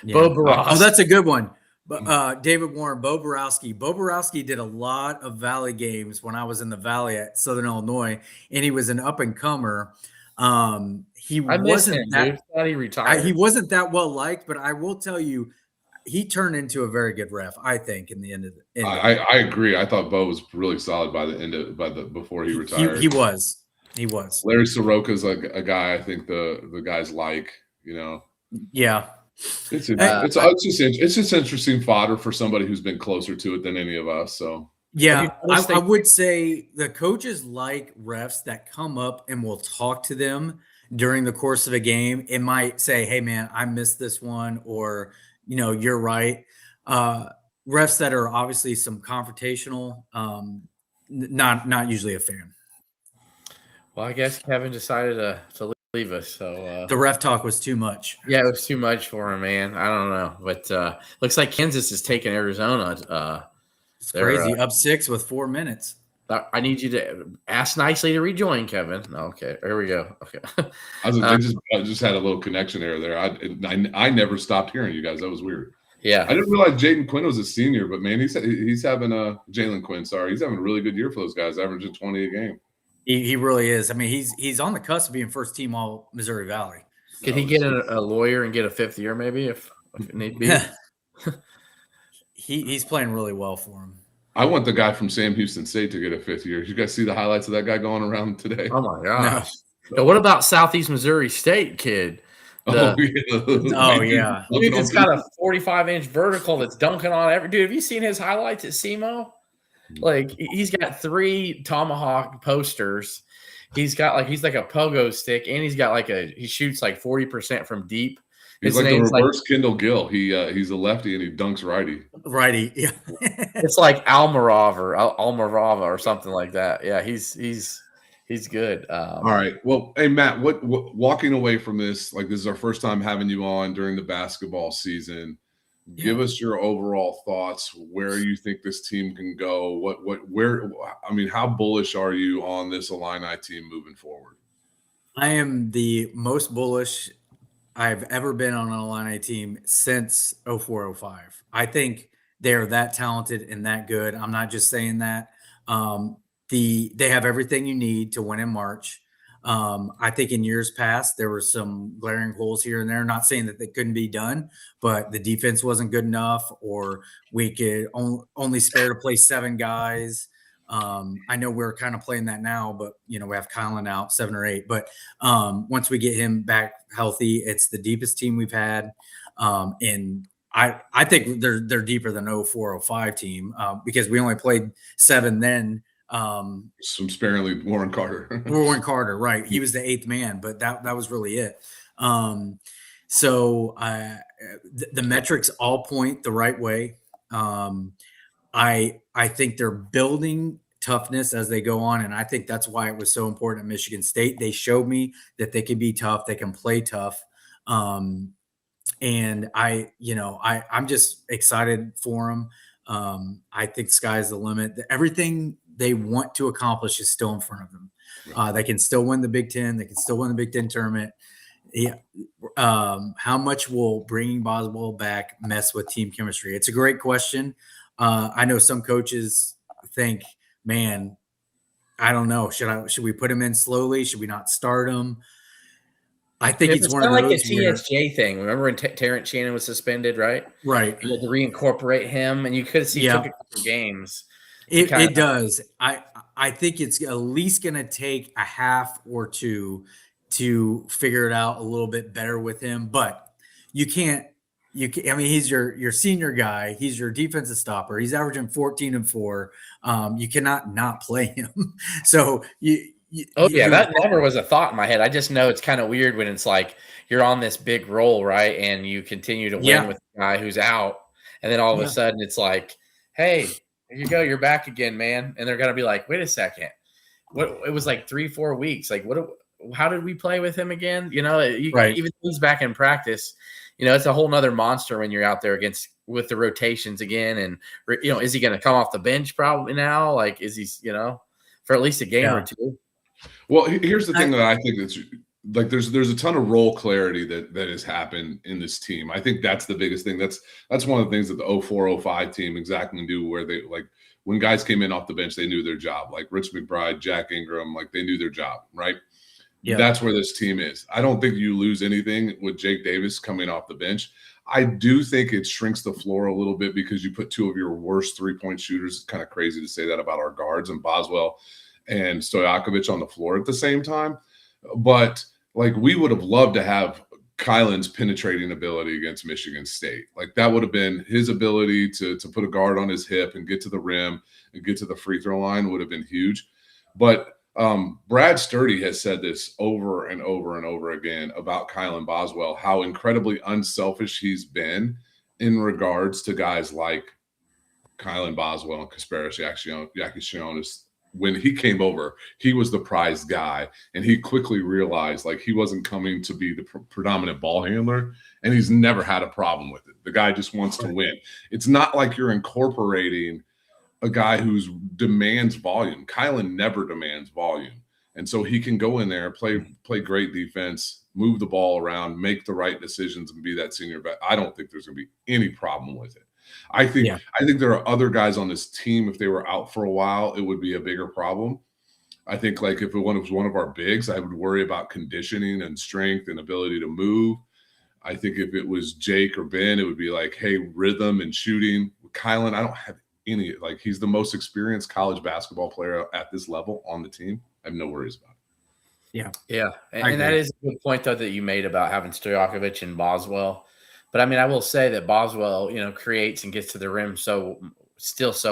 Yeah. Bo Borowski. Oh, that's a good one. But David Warren, Bo Borowski. Bo Borowski did a lot of Valley games when I was in the Valley at Southern Illinois, and he was an up and comer. I wasn't that. Thought he retired. He wasn't that well liked, but I will tell you, he turned into a very good ref, I think, in the end of the. I agree. I thought Bo was really solid before he retired. He was. Larry Soroka's a guy I think the guys like. Yeah. It's just interesting fodder for somebody who's been closer to it than any of us. So yeah, I would say the coaches like refs that come up and will talk to them during the course of a game. It might say, "Hey, man, I missed this one," or you're right. Refs that are obviously some confrontational, not usually a fan. Well, I guess Kevin decided to leave us. So the ref talk was too much. Yeah, it was too much for him, man. I don't know, but looks like Kansas is taking Arizona. It's crazy. Up 6 with 4 minutes. I need you to ask nicely to rejoin, Kevin. Okay, here we go. Okay. I just had a little connection error there. I never stopped hearing you guys. That was weird. Yeah. I didn't realize Jaden Quinn was a senior, but man, he's having a Jalen Quinn. Sorry, he's having a really good year for those guys, averaging 20 a game. He really is. I mean, he's on the cusp of being first team all Missouri Valley. Could he get a lawyer and get a 5th year maybe if it need be? He's playing really well for him. I want the guy from Sam Houston State to get a 5th year. Did you guys see the highlights of that guy going around today? Oh my gosh. No. What about Southeast Missouri State kid? Yeah. Dude that's got a 45-inch vertical that's dunking on every dude. Have you seen his highlights at SEMO? Like he's got 3 tomahawk posters. He's like a pogo stick, and he's got he shoots like 40% from deep. He's like the reverse Kendall Gill. He's a lefty and he dunks righty. Righty, yeah. It's like Almarava or something like that. Yeah, he's good. All right. Well, hey Matt, what walking away from this, like this is our first time having you on during the basketball season. Give us your overall thoughts. Where you think this team can go? How bullish are you on this Illini team moving forward? I am the most bullish I've ever been on an Illini team since 04-05. I think they're that talented and that good. I'm not just saying that. They have everything you need to win in March. I think in years past, there were some glaring holes here and there. Not saying that they couldn't be done, but the defense wasn't good enough, or we could only spare to play 7 guys. I know we're kind of playing that now, but we have Kylin out 7 or 8. But once we get him back healthy, it's the deepest team we've had. And I think they're deeper than 04-05 team because we only played 7 then. Some sparingly Warren Carter. Warren Carter, right? He was the 8th man, but that was really it. So the metrics all point the right way. I think they're building toughness as they go on, and I think that's why it was so important at Michigan State. They showed me that they can be tough, they can play tough, and I'm just excited for them. I think sky's the limit. Everything they want to accomplish is still in front of them. They can still win the Big Ten. They can still win the Big Ten tournament. Yeah. How much will bringing Boswell back mess with team chemistry? It's a great question. I know some coaches think, man, I don't know. Should we put him in slowly? Should we not start him? I think it's one of those like a TSJ thing. Remember when Terrence Shannon was suspended, right? Right. You had to reincorporate him, and you could see took a couple games. It does. I think it's at least going to take a half or 2 to figure it out a little bit better with him. But you can't. I mean, he's your senior guy. He's your defensive stopper. He's averaging 14 and 4. You cannot not play him. So that never was a thought in my head. I just know it's kind of weird when it's like you're on this big roll, right? And you continue to win with the guy who's out. And then all of a sudden it's like, hey, here you go. You're back again, man. And they're going to be like, wait a second. It was like 3-4 weeks. Like, how did we play with him again? Even he's back in practice, it's a whole nother monster when you're out there with the rotations again. And, is he going to come off the bench probably now? Like, is he, for at least a game or 2? Well, here's the thing that I think that's like there's a ton of role clarity that has happened in this team. I think that's the biggest thing. That's one of the things that the 04-05 team exactly knew, where they, like, when guys came in off the bench, they knew their job. Like Rich McBride, Jack Ingram, like they knew their job, right? Yeah. That's where this team is. I don't think you lose anything with Jake Davis coming off the bench. I do think it shrinks the floor a little bit because you put 2 of your worst 3-point shooters. It's kind of crazy to say that about our guards, and Boswell and Stojakovic on the floor at the same time. But like, we would have loved to have Kylin's penetrating ability against Michigan State. Like, that would have been his ability to put a guard on his hip and get to the rim and get to the free throw line would have been huge. But Brad Sturdy has said this over and over and over again about Kylin Boswell, how incredibly unselfish he's been in regards to guys like Kylin Boswell and Kasparas Yakishionis. When he came over, he was the prized guy, and he quickly realized like he wasn't coming to be the predominant ball handler, and he's never had a problem with it. The guy just wants to win. It's not like you're incorporating a guy who demands volume. Kylin never demands volume. And so he can go in there, play great defense, move the ball around, make the right decisions, and be that senior vet. I don't think there's going to be any problem with it. I think there are other guys on this team. If they were out for a while, it would be a bigger problem. I think like if it was one of our bigs, I would worry about conditioning and strength and ability to move. I think if it was Jake or Ben, it would be like, hey, rhythm and shooting. Kylin, I don't have any, like, he's the most experienced college basketball player at this level on the team. I have no worries about it. Yeah. And that is a good point, though, that you made about having Stojakovic and Boswell. But, I mean, I will say that Boswell, creates and gets to the rim so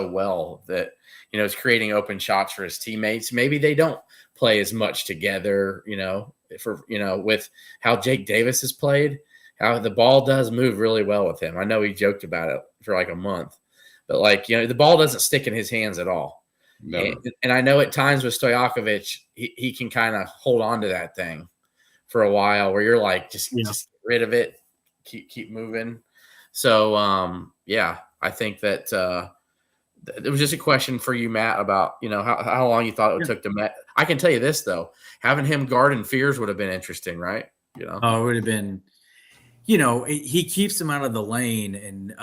well that, is creating open shots for his teammates. Maybe they don't play as much together, with how Jake Davis has played, how the ball does move really well with him. I know he joked about it for like a month, but the ball doesn't stick in his hands at all. No. And I know at times with Stojakovic, he can kind of hold on to that thing for a while where you're like, just get rid of it, keep moving. So, I think that it was just a question for you, Matt, about, how long you thought it took to Matt. I can tell you this, though, having him guarding Fears would have been interesting, right? Oh, it would have been, he keeps him out of the lane. And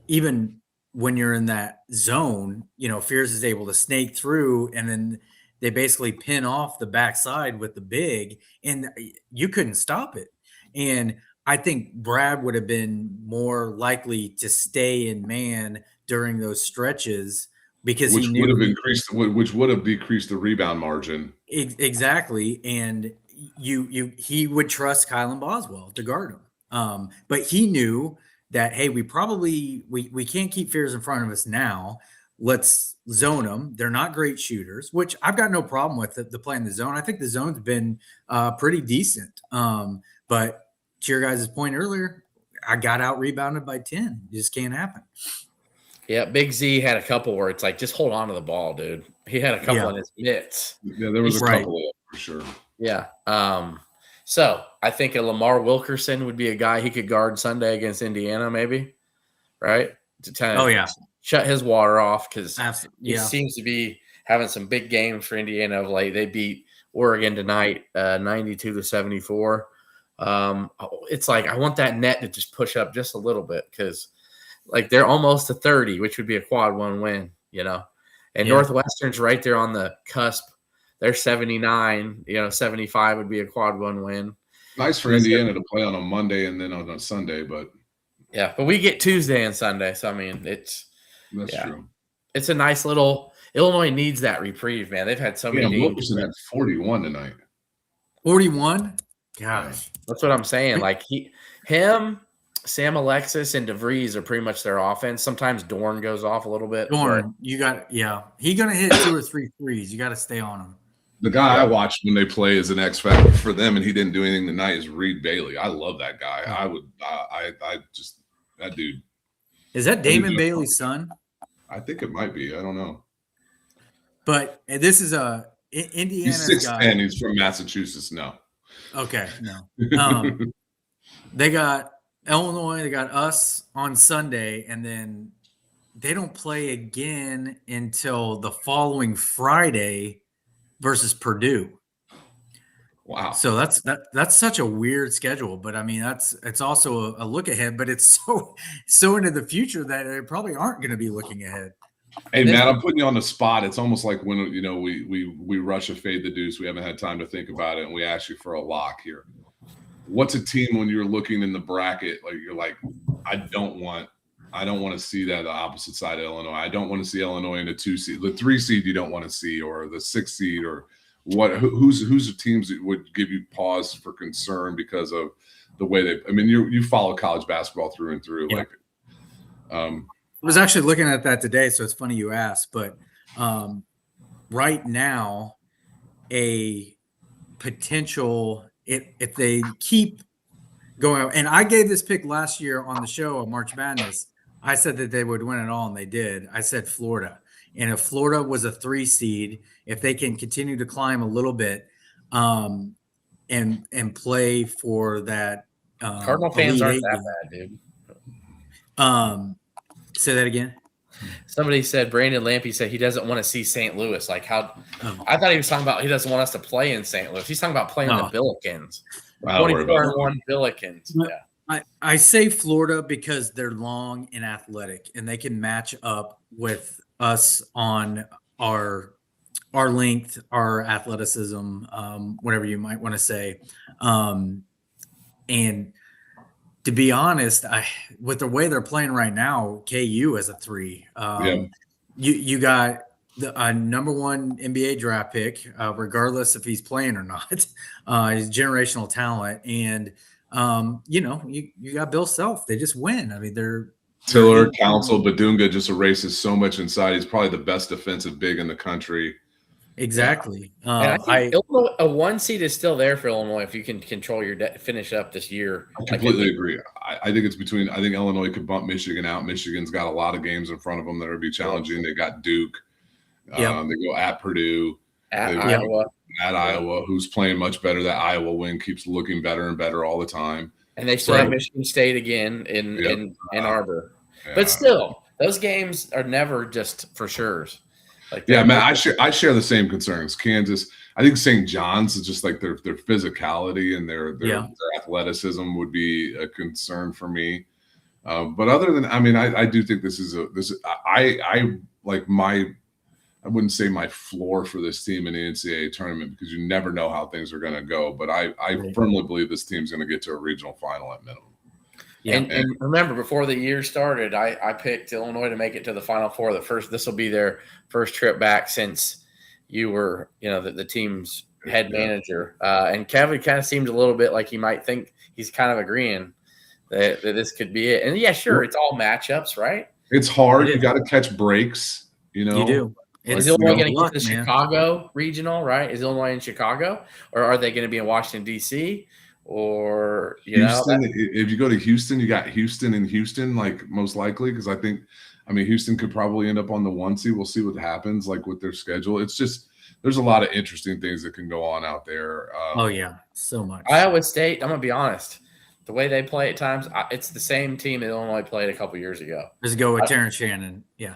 even when you're in that zone, Fears is able to snake through, and then they basically pin off the backside with the big, and you couldn't stop it. And I think Brad would have been more likely to stay in man during those stretches because which he knew which would have decreased the rebound margin. Exactly. And he would trust Kylin Boswell to guard him. But he knew that, hey, we can't keep Fears in front of us now. Let's zone them. They're not great shooters, which I've got no problem with the play in the zone. I think the zone's been pretty decent. But to your guys' point earlier, I got out rebounded by 10. It just can't happen. Yeah, Big Z had a couple where it's like, just hold on to the ball, dude. He had a couple in his mitts. Yeah, there was a couple of them for sure. Yeah. So I think a Lamar Wilkerson would be a guy he could guard Sunday against Indiana, maybe, right? To kind of shut his water off because he seems to be having some big games for Indiana of late. They beat Oregon tonight, 92-74. It's like I want that net to just push up just a little bit because they're almost to 30, which would be a quad one win, and Northwestern's right there on the cusp. They're 79, 75 would be a quad one win. Nice for Indiana to play on a Monday and then on a Sunday, but we get Tuesday and Sunday. So, I mean, that's true. It's a nice little – Illinois needs that reprieve, man. They've had so many games. Wilkerson had 41 tonight. 41? Gosh. That's what I'm saying. Him, Sam Alexis, and DeVries are pretty much their offense. Sometimes Dorn goes off a little bit. Dorn, he's going to hit 2 or 3 threes. You got to stay on him. The guy I watched when they play as an X factor for them, and he didn't do anything tonight, is Reed Bailey. I love that guy. That dude. Is that Damon Bailey's son? I think it might be. I don't know. But this is Indiana's he's 6'10". guy. He's from Massachusetts. No. Okay, no. They got Illinois. They got us on Sunday, and then they don't play again until the following Friday versus Purdue. Wow. So that's such a weird schedule, but I mean it's also a look ahead, but it's so into the future that they probably aren't going to be looking ahead. Hey Matt, I'm putting you on the spot. It's almost like when we rush a fade the deuce. We haven't had time to think about it, and we ask you for a lock here. What's a team when you're looking in the bracket you're like, I don't want to see that the opposite side of Illinois. I don't want to see Illinois in the 2 seed, the 3 seed you don't want to see, or the 6 seed, or what? Who's the teams that would give you pause for concern because of the way they? I mean, you follow college basketball through and through. Yeah. I was actually looking at that today, so it's funny you asked. But right now, a potential if they keep going out, and I gave this pick last year on the show on March Madness. I said that they would win it all, and they did. I said Florida. And if Florida was a 3 seed, if they can continue to climb a little bit and play for that Cardinal fans aren't that bad, dude. Say that again. Somebody said Brandon Lampy said he doesn't want to see St. Louis. Like how Oh. I thought he was talking about he doesn't want us to play in St. Louis. He's talking about playing No. the Billikens. I don't worry about 24-1 Billikens. No. Yeah. I say Florida because they're long and athletic, and they can match up with us on our length, our athleticism, whatever you might want to say. And to be honest, with the way they're playing right now, KU as a 3. You got the number 1 NBA draft pick, regardless if he's playing or not. He's generational talent, and you got Bill Self. They just win. I mean, they're Tiller, Council, Badunga just erases so much inside. He's probably the best defensive big in the country. Exactly. And I think Illinois, a 1 seed is still there for Illinois if you can control your finish up this year. I completely agree. I think it's between. I think Illinois could bump Michigan out. Michigan's got a lot of games in front of them that will be challenging. They got Duke. They go at Purdue. At Iowa. Who's playing much better. That Iowa win keeps looking better and better all the time. And they still have Michigan State again in Ann Arbor. But still, those games are never just for sure's. Like man, I share the same concerns. Kansas, I think St. John's is just like their physicality and their athleticism would be a concern for me. But other than, I do think I wouldn't say my floor for this team in the NCAA tournament, because you never know how things are going to go. But I firmly believe this team's going to get to a regional final at minimum. Yeah. And remember, before the year started, I picked Illinois to make it to the Final Four. This will be their first trip back since you were, the team's head manager. And Kevin kind of seemed a little bit like he might think he's kind of agreeing that this could be it. And sure, it's all matchups, right? It's hard. You got to catch breaks. You do. Is Illinois going to get to the Chicago regional, right? Is Illinois in Chicago, or are they going to be in Washington, D.C.? Or Houston, if you go to Houston, you got Houston and Houston, like most likely, because Houston could probably end up on the 1 seed. We'll see what happens, like with their schedule. It's just there's a lot of interesting things that can go on out there. So much. Iowa State, I'm gonna be honest, the way they play at times, it's the same team that Illinois played a couple years ago. Let's go with Terrence Shannon. Yeah.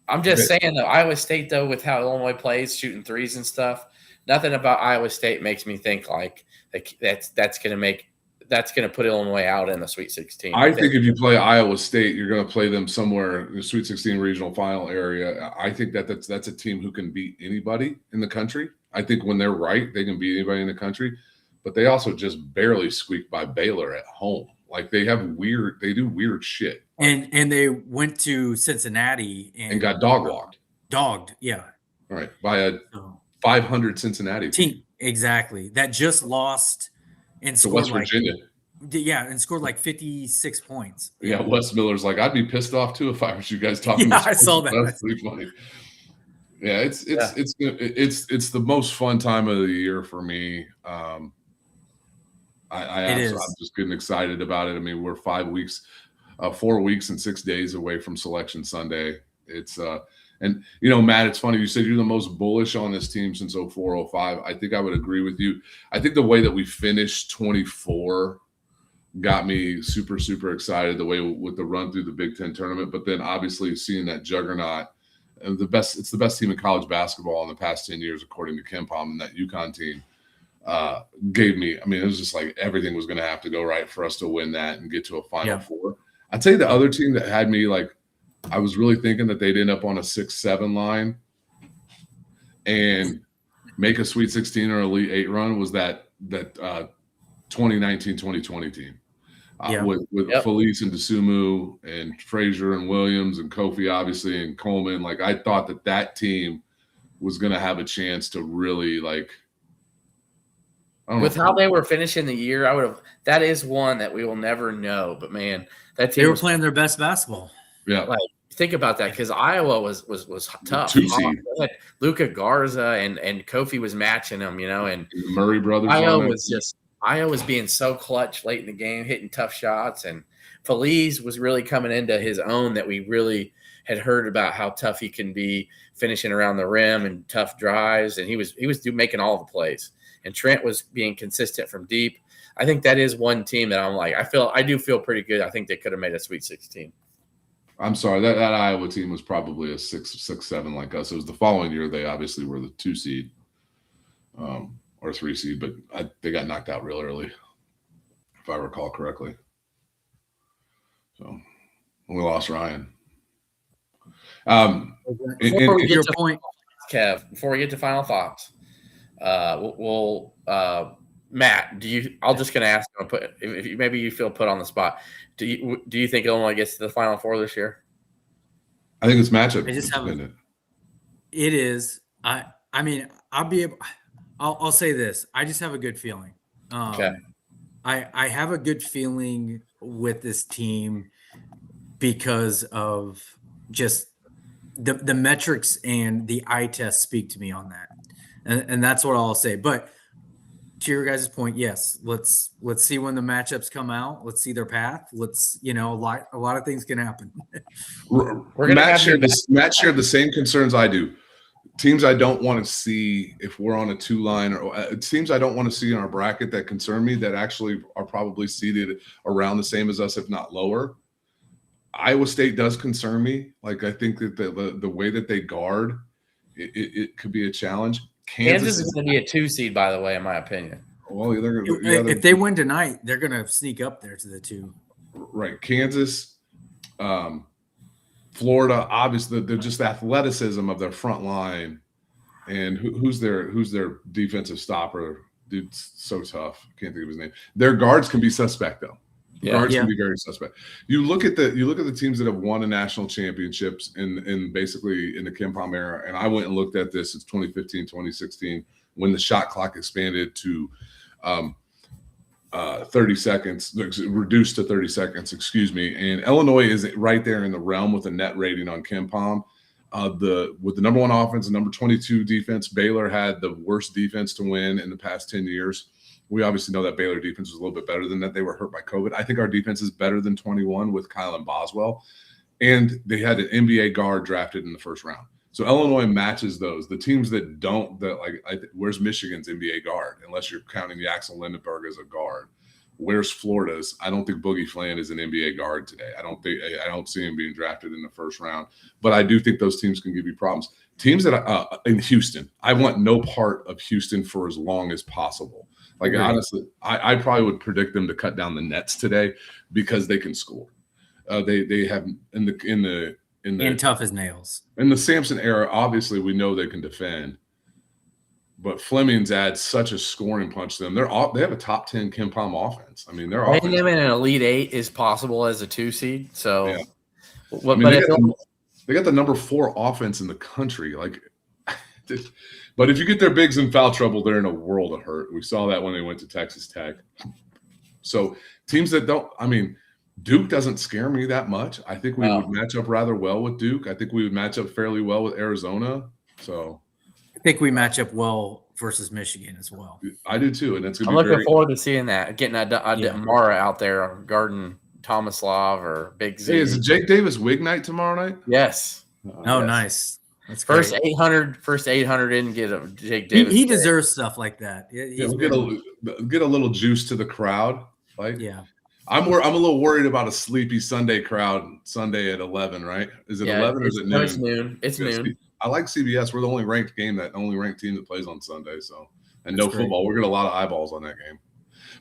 I'm just saying though, Iowa State though, with how Illinois plays, shooting threes and stuff. Nothing about Iowa State makes me think like that's going to put Illinois out in the Sweet 16. I think if you play Iowa State, you're going to play them somewhere in the Sweet 16 regional final area. I think that's a team who can beat anybody in the country. I think when they're right, they can beat anybody in the country. But they also just barely squeaked by Baylor at home. Like they do weird shit. And they went to Cincinnati and got dog-walked. Dogged, yeah. Right, by a 500 Cincinnati team. Exactly. That just lost and scored West Virginia. And scored like 56 points. Yeah, Wes Miller's like, I'd be pissed off too if I was you guys talking. Yeah, I saw that. That's pretty funny. Yeah, it's the most fun time of the year for me. I'm just getting excited about it. I mean, we're 4 weeks and 6 days away from Selection Sunday. It's and Matt, it's funny you said you're the most bullish on this team since 04-05. I think I would agree with you. I think the way that we finished 24 got me super, super excited, the way with the run through the Big Ten tournament. But then obviously seeing that juggernaut, and it's the best team in college basketball in the past 10 years, according to KenPom, and that UConn team gave me, it was just like everything was going to have to go right for us to win that and get to a Final Four. I'd say the other team that had me like, I was really thinking that they'd end up on a 6-7 line and make a Sweet 16 or Elite 8 run was that 2019-2020 team with Felice and DeSumo and Frazier and Williams and Kofi, obviously, and Coleman. Like I thought that team was going to have a chance to really with how they were finishing the year. That is one that we will never know. But man, that team they were playing their best basketball. Yeah. Like, think about that, because Iowa was tough. Luka Garza and Kofi was matching them, and the Murray brothers. Iowa was being so clutch late in the game, hitting tough shots, and Feliz was really coming into his own. That we really had heard about how tough he can be finishing around the rim and tough drives, and he was making all the plays. And Trent was being consistent from deep. I think that is one team that I'm like, I do feel pretty good. I think they could have made a Sweet 16. I'm sorry, that Iowa team was probably a 6-7 like us. It was the following year they obviously were the 2 seed or 3 seed, but they got knocked out real early, if I recall correctly. So we lost Ryan. Before we get your to point, Kev, before we get to final thoughts, Matt, I'm just going to ask you, if maybe you feel put on the spot. Do you think Illinois gets to the Final Four this year? I think it's matchup. It is. I mean, I'll say this. I just have a good feeling. Okay. I have a good feeling with this team because of just the metrics and the eye test speak to me on that. And that's what I'll say. But to your guys' point, yes, let's see when the matchups come out. Let's see their path. A lot of things can happen. Matt shared the same concerns I do. Teams I don't want to see if we're on a 2-line, or teams I don't want to see in our bracket that concern me, that actually are probably seated around the same as us, if not lower. Iowa State does concern me. Like, I think that the way that they guard, it could be a challenge. Kansas is going to be a 2 seed, by the way, in my opinion. Well, if they win tonight, they're going to sneak up there to the 2. Right. Kansas, Florida, obviously, they're just the athleticism of their front line, and who's their defensive stopper? Dude's so tough. Can't think of his name. Their guards can be suspect though. Guards can be very suspect. You look at the teams that have won the national championships in basically in the KenPom era, and I went and looked at this. It's 2015, 2016, when the shot clock expanded to 30 seconds, reduced to 30 seconds, excuse me. And Illinois is right there in the realm with a net rating on KenPom. With the number 1 offense and number 22 defense, Baylor had the worst defense to win in the past 10 years. We obviously know that Baylor defense was a little bit better than that. They were hurt by COVID. I think our defense is better than 21 with Kylin Boswell. And they had an NBA guard drafted in the first round. So Illinois matches those. The teams that don't, where's Michigan's NBA guard? Unless you're counting Axel Lindenberg as a guard. Where's Florida's? I don't think Boogie Flan is an NBA guard today. I don't see him being drafted in the first round. But I do think those teams can give you problems. Teams that in Houston, I want no part of Houston for as long as possible. Like, honestly, I probably would predict them to cut down the nets today because they can score. They have in tough as nails. In the Sampson era, obviously we know they can defend, but Fleming's adds such a scoring punch to them. They have a top 10 KenPom offense. I mean, they're making them in an Elite 8 is possible as a 2 seed. So, yeah. They got the number 4 offense in the country. Like, but if you get their bigs in foul trouble, they're in a world of hurt. We saw that when they went to Texas Tech. So teams that don't, I mean, Duke doesn't scare me that much. I think we would match up rather well with Duke. I think we would match up fairly well with Arizona. So I think we match up well versus Michigan as well. I do too, and I'm looking forward to seeing that. Getting Mara out there guarding Tomislav or Big Z. Hey, is it Jake Davis wig night tomorrow night? Yes. Oh, yes. Nice. That's first great. 800 didn't get a Jake Davis. He deserves stuff like that. Get a little juice to the crowd. I'm a little worried about a sleepy Sunday crowd Sunday at 11. Right? Is it 11 or is it noon? It's noon. It's noon. I like CBS. We're the only ranked team that plays on Sunday. So and That's no football. We're getting a lot of eyeballs on that game.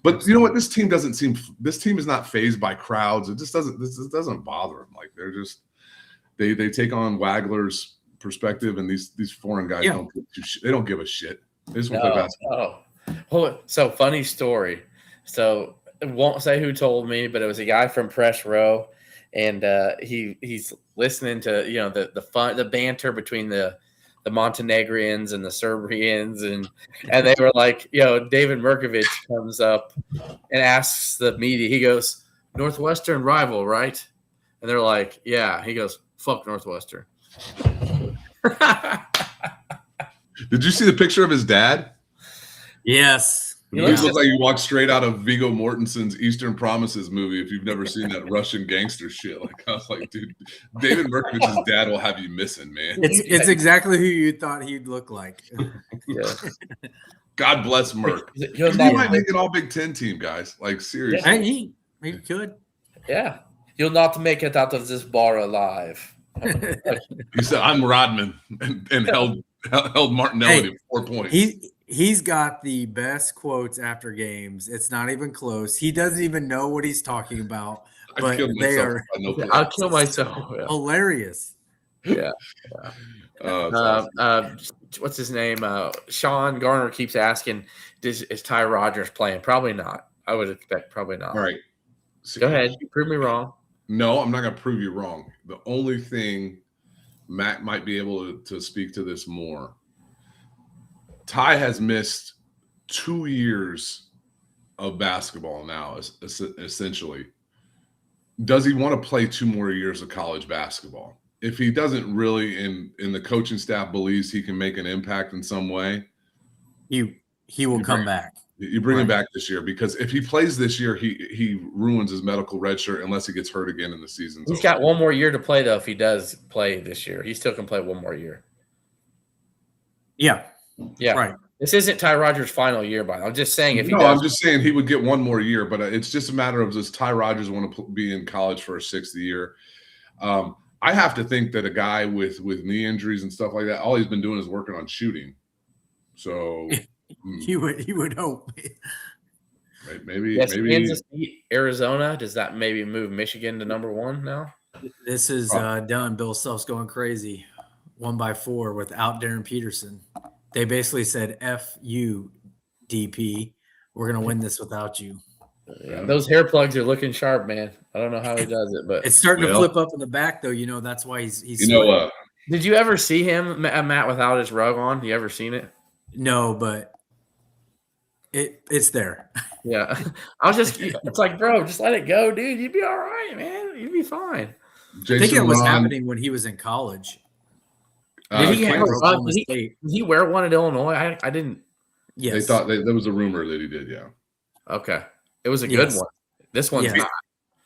But you know what? This team is not fazed by crowds. It just doesn't. This doesn't bother them. Like they're just they take on Wagler's perspective, and these foreign guys don't give a shit. They just want to play basketball. So funny story. So I won't say who told me, but it was a guy from Press Row, and he's listening to the banter between the Montenegrians and the Serbians, and they were like, David Merkovich comes up and asks the media. He goes, "Northwestern rival, right?" And they're like, "Yeah." He goes, "Fuck Northwestern." Did you see the picture of his dad? Yes. He looks like he walked straight out of Viggo Mortensen's Eastern Promises movie. If you've never seen that Russian gangster shit, I was like, dude, David Merkovich's dad will have you missing, man. It's exactly who you thought he'd look like. Yeah. God bless Merk. He might make an all Big Ten team, guys. Like seriously, he could. Yeah. You'll not make it out of this bar alive. He said, "I'm Rodman," and held Martinelli to 4 points. He's got the best quotes after games. It's not even close. He doesn't even know what he's talking about, but they are I'll kill myself. Yeah. hilarious. Yeah. Awesome. What's his name? Sean Garner keeps asking, is Ty Rogers playing? Probably not. I would expect probably not. All right. Go ahead. You prove me wrong. No, I'm not going to prove you wrong. The only thing Matt might be able to speak to this more. Ty has missed 2 years of basketball now, essentially. Does he want to play 2 more years of college basketball? If he doesn't really, and the coaching staff believes he can make an impact in some way, he will come back. You bring him back this year, because if he plays this year, he ruins his medical red shirt unless he gets hurt again in the season. He's got 1 more year to play, though. If he does play this year, he still can play 1 more year. Yeah. Right. This isn't Ty Rogers' final year, by the way. I'm just saying I'm just saying he would get 1 more year, but it's just a matter of, does Ty Rogers want to be in college for a 6th year? I have to think that a guy with knee injuries and stuff like that, all he's been doing is working on shooting. So you would hope. Maybe Kansas beat Arizona. Does that maybe move Michigan to number 1 now? This is done. Bill Self's going crazy. 1-4 without Darren Peterson. They basically said, F you, DP. We're going to win this without you. Yeah, those hair plugs are looking sharp, man. I don't know how he does it, but it's starting to flip up in the back, though. That's why he's Did you ever see him, Matt, without his rug on? You ever seen it? No, but it's there. Yeah. It's like, bro, just let it go, dude. You'd be all right, man. You'd be fine. I think it was happening when he was in college. Did he wear one at Illinois? I didn't. Yes. They thought there was a rumor that he did, yeah. Okay. It was a good one. This one's not.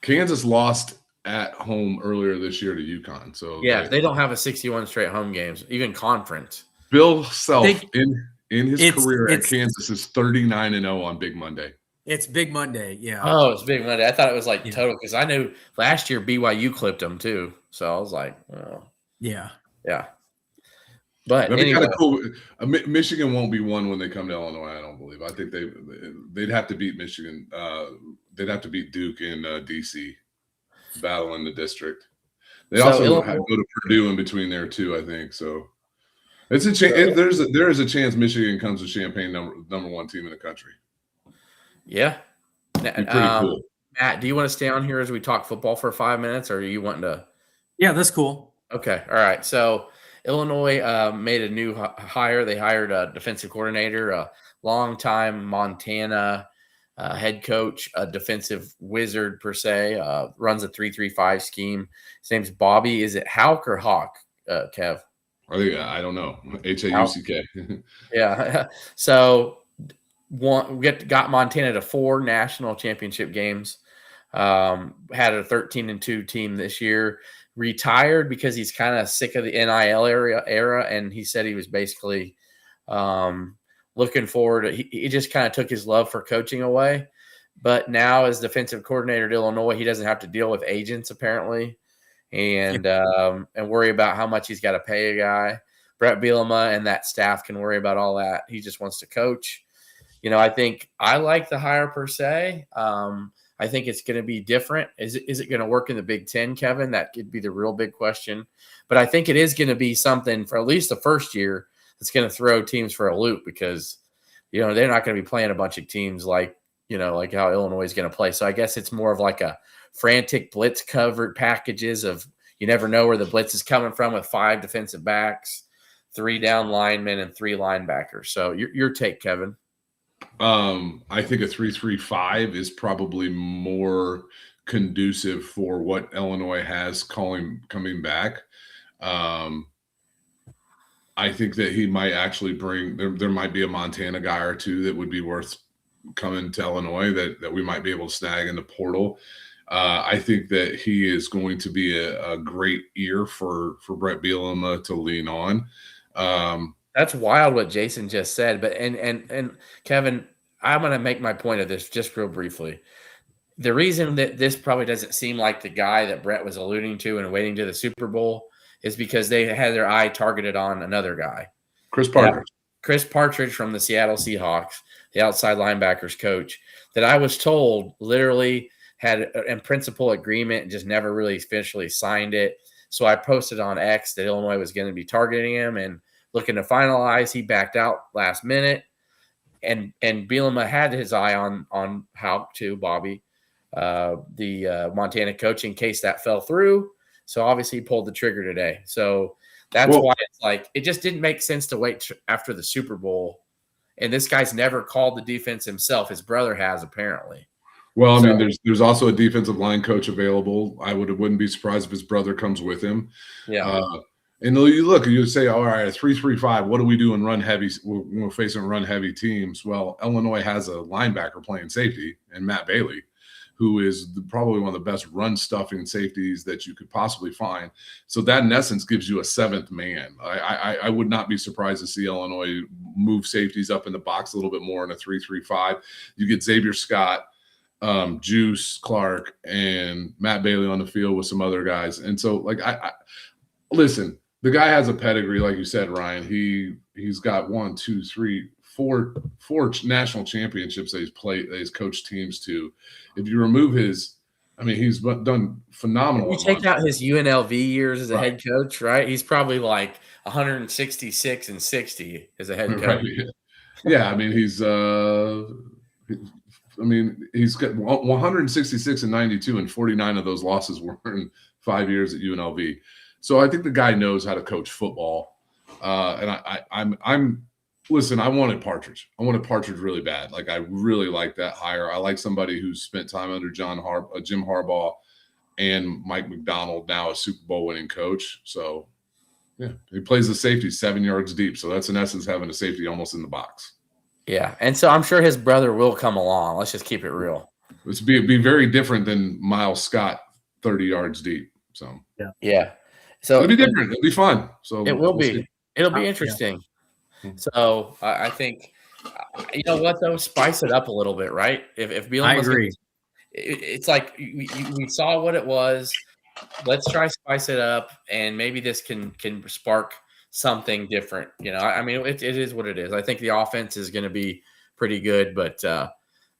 Kansas lost at home earlier this year to UConn. So they don't have a 61 straight home games, even conference. Bill Self in his career at Kansas is 39-0 on Big Monday. It's Big Monday, yeah. Oh, it's Big Monday. I thought it was like total, because I knew last year BYU clipped them too. So I was like, oh. Yeah. But that'd be kind of cool. Michigan won't be one when they come to Illinois, I don't believe. I think they'd have to beat Michigan. They'd have to beat Duke in DC, battle in the district. They also have to go to Purdue in between there too, I think. So it's a chance. There is a chance Michigan comes to Champaign number 1 team in the country. Yeah, pretty cool. Matt, do you want to stay on here as we talk football for 5 minutes, or are you wanting to? Yeah, that's cool. Okay, all right. So Illinois made a new hire. They hired a defensive coordinator, a longtime Montana head coach, a defensive wizard per se, runs a 3-3-5 scheme. His name's Bobby. Is it Hauck or Hawk, Kev? I don't know. Hauck. Yeah. So got Montana to 4 national championship games. Had a 13-2 team this year. Retired because he's kind of sick of the NIL era, and he said he was basically looking forward. He just kind of took his love for coaching away. But now, as defensive coordinator at Illinois, he doesn't have to deal with agents apparently, and worry about how much he's got to pay a guy. Brett Bielema and that staff can worry about all that. He just wants to coach. I think I like the hire per se. I think it's going to be different. Is it going to work in the Big Ten, Kevin? That could be the real big question. But I think it is going to be something for at least the first year that's going to throw teams for a loop, because, they're not going to be playing a bunch of teams like how Illinois is going to play. So I guess it's more of like a frantic blitz covered packages of, you never know where the blitz is coming from, with 5 defensive backs, 3 down linemen, and 3 linebackers. So your take, Kevin. I think a 3-3-5 is probably more conducive for what Illinois has coming back. I think that he might actually bring there might be a Montana guy or two that would be worth coming to Illinois that we might be able to snag in the portal. I think that he is going to be a great ear for Brett Bielema to lean on. That's wild what Jason just said. But and Kevin, I'm going to make my point of this just real briefly. the reason that this probably doesn't seem like the guy that Brett was alluding to and waiting to the Super Bowl is because they had their eye targeted on another guy. Chris Partridge. Chris Partridge from the Seattle Seahawks, the outside linebackers coach, that I was told literally had a principal agreement and just never really officially signed it. So I posted on X that Illinois was going to be targeting him and looking to finalize. He backed out last minute. And Bielema had his eye on Hauck too, Bobby, the Montana coach, in case that fell through. So obviously he pulled the trigger today. So that's why it's like it just didn't make sense to wait after the Super Bowl. And this guy's never called the defense himself. His brother has, apparently. Well, I mean, there's also a defensive line coach available. I wouldn't be surprised if his brother comes with him. Yeah. And you look, you say, all right, 3-3-5. What do we do in run heavy? We're facing run heavy teams. Well, Illinois has a linebacker playing safety, and Matt Bailey, who is probably one of the best run stuffing safeties that you could possibly find. So that in essence gives you a seventh man. I would not be surprised to see Illinois move safeties up in the box a little bit more in a 3-3-5. You get Xavier Scott, Juice Clark, and Matt Bailey on the field with some other guys. And so, like, I listen. The guy has a pedigree, like you said, Ryan. He's got 4 national championships that he's coached teams to. If you remove his, I mean, he's done phenomenal. You take out his UNLV years as a head coach, right? He's probably like 166 and 60 as a head coach. Right. Yeah, I mean, he's got 166 and 92, and 49 of those losses were in 5 years at UNLV. So I think the guy knows how to coach football. And I'm listen, I wanted Partridge. I wanted Partridge really bad. Like, I really like that hire. I like somebody who's spent time under Jim Harbaugh and Mike McDonald, now a Super Bowl winning coach. So, yeah, he plays the safety 7 yards deep. So that's in essence having a safety almost in the box. Yeah, and so I'm sure his brother will come along. Let's just keep it real. It's be very different than Miles Scott 30 yards deep. So, yeah. So it'll be different. It'll be fun. So it will be. See. It'll be interesting. Yeah. So I think, you know what, though, spice it up a little bit, right? If Bielema, I agree. It's like we saw what it was. Let's try spice it up, and maybe this can spark something different. You know, I mean, it is what it is. I think the offense is going to be pretty good, but that's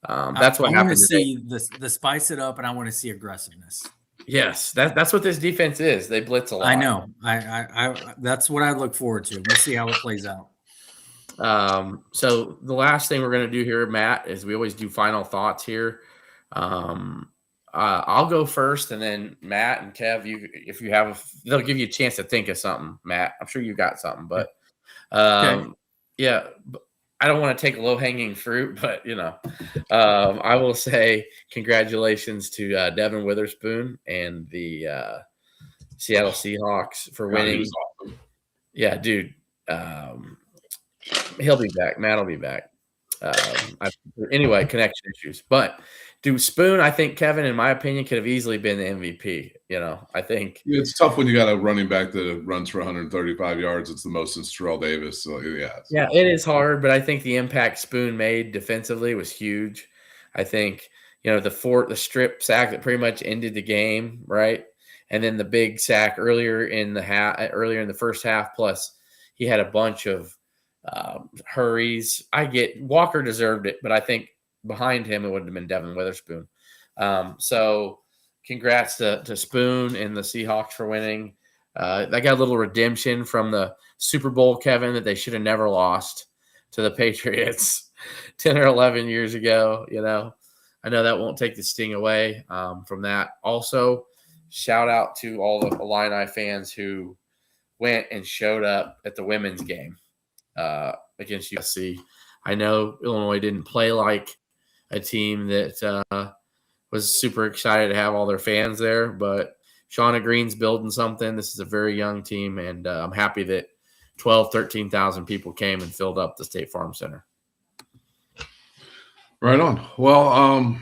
what happened. I want to see the spice it up, and I want to see aggressiveness. Yes, that's what this defense is. They blitz a lot. I know. I that's what I look forward to. We'll see how it plays out. So the last thing we're going to do here, Matt, is we always do final thoughts here. I'll go first, and then Matt and Kev, if you have, they'll give you a chance to think of something. Matt, I'm sure you got something, but okay. Yeah. I don't want to take low-hanging fruit, but, you know, I will say congratulations to Devin Witherspoon and the Seattle Seahawks for winning. Awesome. Yeah, dude. He'll be back. Matt will be back. Anyway, connection issues. But, dude, Spoon, I think, Kevin, in my opinion, could have easily been the MVP. You know, I think. Yeah, it's tough when you got a running back that runs for 135 yards. It's the most since Terrell Davis. So, yeah. Yeah, it is hard, but I think the impact Spoon made defensively was huge. I think, you know, the strip sack that pretty much ended the game, right? And then the big sack earlier in the first half, plus he had a bunch of hurries. Walker deserved it, but I think behind him it would have been Devin Witherspoon. So congrats to Spoon and the Seahawks for winning. They got a little redemption from the Super Bowl, Kevin, that they should have never lost to the Patriots 10 or 11 years ago. You know, I know that won't take the sting away from that. Also, shout out to all the Illini fans who went and showed up at the women's game against USC. I know Illinois didn't play like a team that was super excited to have all their fans there, but Shauna Green's building something. This is a very young team, and I'm happy that 13,000 people came and filled up the State Farm Center. Right on. Well,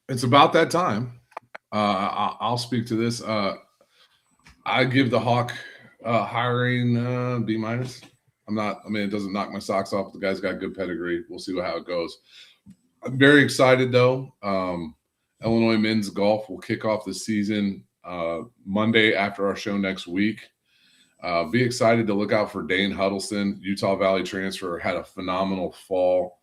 it's about that time. I'll speak to this. I give the Hawk hiring B-. It doesn't knock my socks off. The guy's got good pedigree. We'll see how it goes. I'm very excited, though. Illinois men's golf will kick off the season Monday after our show next week. Be excited to look out for Dane Huddleston, Utah Valley transfer, had a phenomenal fall.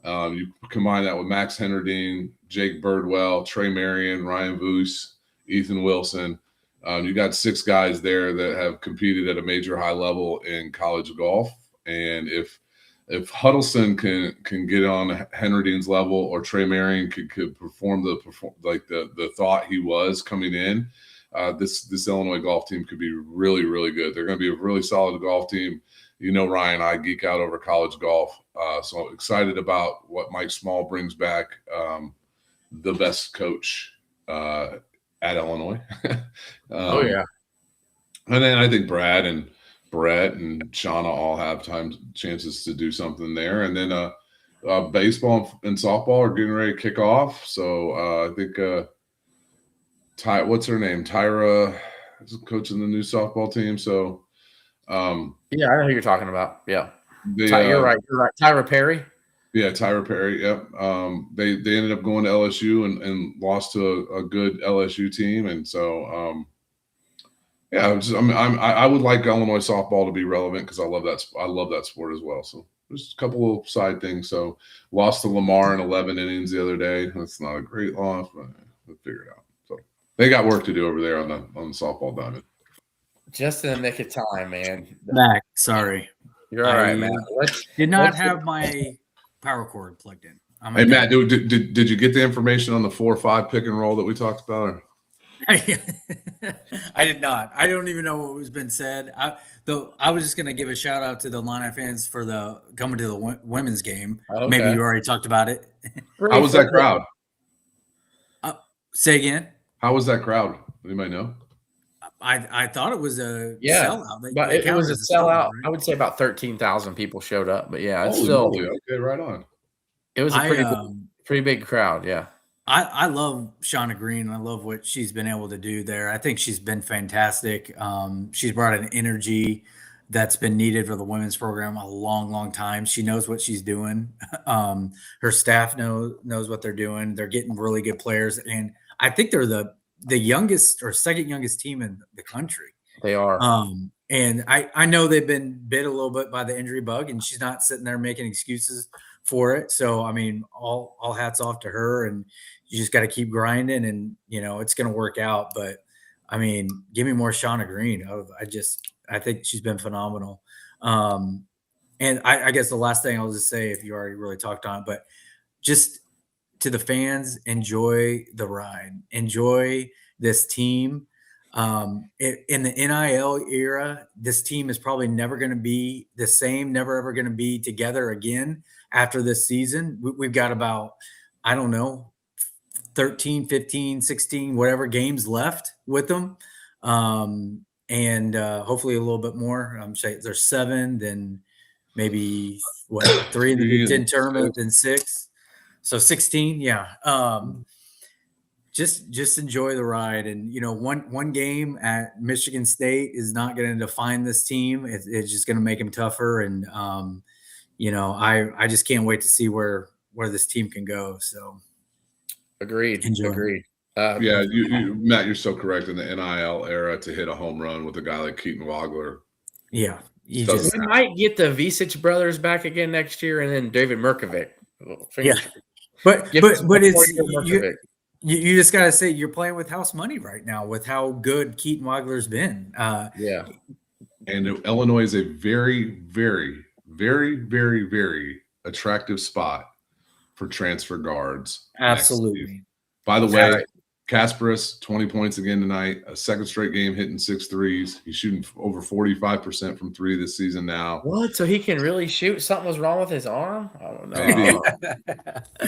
You combine that with Max Henerdine, Jake Birdwell, Trey Marion, Ryan Voos, Ethan Wilson. You got 6 guys there that have competed at a major high level in college golf. And if Huddleston can get on Hennerdine's level, or Trey Marion could perform the thought he was coming in, this Illinois golf team could be really, really good. They're going to be a really solid golf team. You know, Ryan, I geek out over college golf. So I'm excited about what Mike Small brings back, the best coach at Illinois. Oh, yeah. And then I think Brad and Brett and Shauna all have chances to do something there. And then baseball and softball are getting ready to kick off. So I think what's her name? Tyra is coaching the new softball team. So yeah, I know who you're talking about. Yeah. You're right. Tyra Perry. Yeah, Tyra Perry. Yep. They ended up going to LSU and lost to a good LSU team. And so yeah, I would like Illinois softball to be relevant because I love that sport as well. So just a couple of side things. So lost to Lamar in 11 innings the other day. That's not a great loss, but we'll figure it out. So they got work to do over there on the softball diamond. Just in the nick of time, man. Mac, sorry. You're all right, man. Did not have my power cord plugged in. Hey, Matt, did you get the information on the 4-5 pick and roll that we talked about? Or? I did not. I don't even know what was been said. I was just going to give a shout out to the Illini fans for coming to the women's game. Okay. Maybe you already talked about it. How was that crowd? Say again. How was that crowd? Anybody know? I thought it was a sellout. But it was a sellout. Right? I would say about 13,000 people showed up. But yeah, it's okay, right on. It was a pretty big crowd. Yeah. I love Shauna Green. I love what she's been able to do there. I think she's been fantastic. She's brought an energy that's been needed for the women's program a long, long time. She knows what she's doing. Her staff knows what they're doing. They're getting really good players, and I think they're the youngest or second youngest team in the country. They are. And I know they've been bit a little bit by the injury bug, and she's not sitting there making excuses for it. So, I mean, all hats off to her, and you just got to keep grinding, and, it's going to work out. But, I mean, give me more Shauna Green. I think she's been phenomenal. And I guess the last thing I'll just say, if you already really talked on it, but just to the fans, enjoy the ride. Enjoy this team. In the NIL era, this team is probably never going to be the same, never ever going to be together again after this season. We've got about, 13, 15, 16, whatever games left with them. And hopefully a little bit more. There's 7, then maybe 3 in the Big Ten tournament, then 6. So 16, yeah. Just enjoy the ride. And, one game at Michigan State is not going to define this team. It's just going to make them tougher. And, I just can't wait to see where this team can go. So agreed. Yeah, Matt, you're so correct. In the NIL era, to hit a home run with a guy like Keaton Wagler. Yeah. We might get the Visich brothers back again next year, and then David Merkovic. Yeah. But it's you just got to say you're playing with house money right now with how good Keaton Wagler's been. Yeah. And Illinois is a very, very, very, very, very attractive spot for transfer guards. Absolutely. By the way, Kasparis, 20 points again tonight, a second straight game hitting 6 threes. He's shooting over 45% from 3 this season now. What? So he can really shoot? Something was wrong with his arm? I don't know.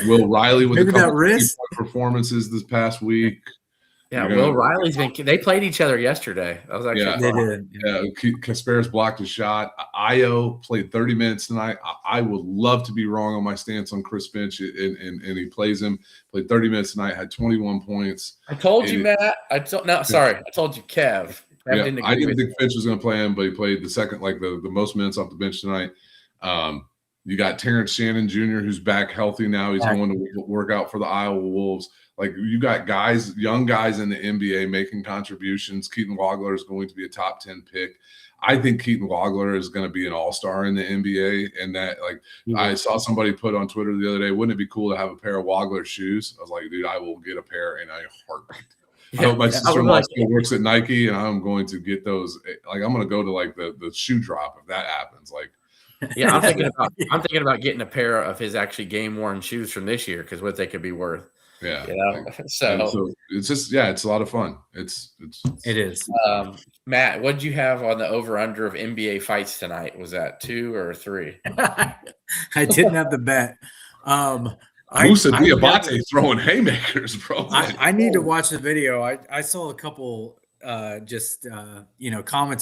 Will Riley with maybe a couple that wrist performances this past week. Yeah, Will Riley's they played each other yesterday. That was actually they did. Yeah, Kasparis blocked his shot. Io played 30 minutes tonight. I would love to be wrong on my stance on Chris Finch, and he plays him. Played 30 minutes tonight, had 21 points. I told you, Matt. I told you, Kev. I didn't think Finch was going to play him, but he played the second, the most minutes off the bench tonight. You got Terrence Shannon Jr., who's back healthy now. He's going to work out for the Iowa Wolves. Like, you got guys, young guys in the NBA making contributions. Keaton Wagler is going to be a top 10 pick. I think Keaton Wagler is going to be an all-star in the NBA. And that, like, I saw somebody put on Twitter the other day, wouldn't it be cool to have a pair of Wagler shoes? I was like, dude, I will get a pair in a heartbeat. I hope my sister-in-law still works at Nike, and I'm going to get those. Like, I'm going to go to like the shoe drop if that happens. Like, yeah, I'm thinking about getting a pair of his actually game-worn shoes from this year because what they could be worth. Yeah. You know? So it's just, it's a lot of fun. It is. Matt, what did you have on the over/under of NBA fights tonight? Was that 2 or 3? I didn't have the bet. Musa Diabate throwing haymakers, bro. I need to watch the video. I saw a couple comments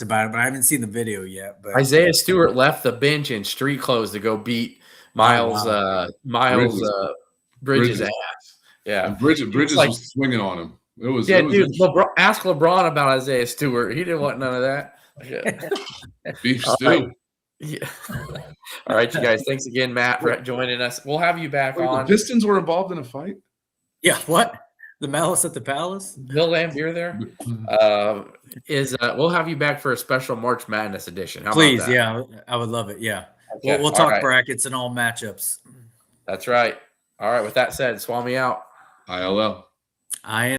about it, but I haven't seen the video yet. But Isaiah Stewart left the bench in street clothes to go beat Miles Bridges' ass. Yeah, and Bridges was swinging on him. It was dude. Ask LeBron about Isaiah Stewart. He didn't want none of that. Yeah. Beef stew. Right. Yeah. All right, you guys. Thanks again, Matt, for joining us. We'll have you back on. The Pistons were involved in a fight. Yeah, what? The Malice at the Palace? Bill Lambier there. We'll have you back for a special March Madness edition. How Please, about that? yeah, I would love it. Yeah, Okay. we'll talk brackets and all matchups. That's right. All right. With that said, Swami out. ILL.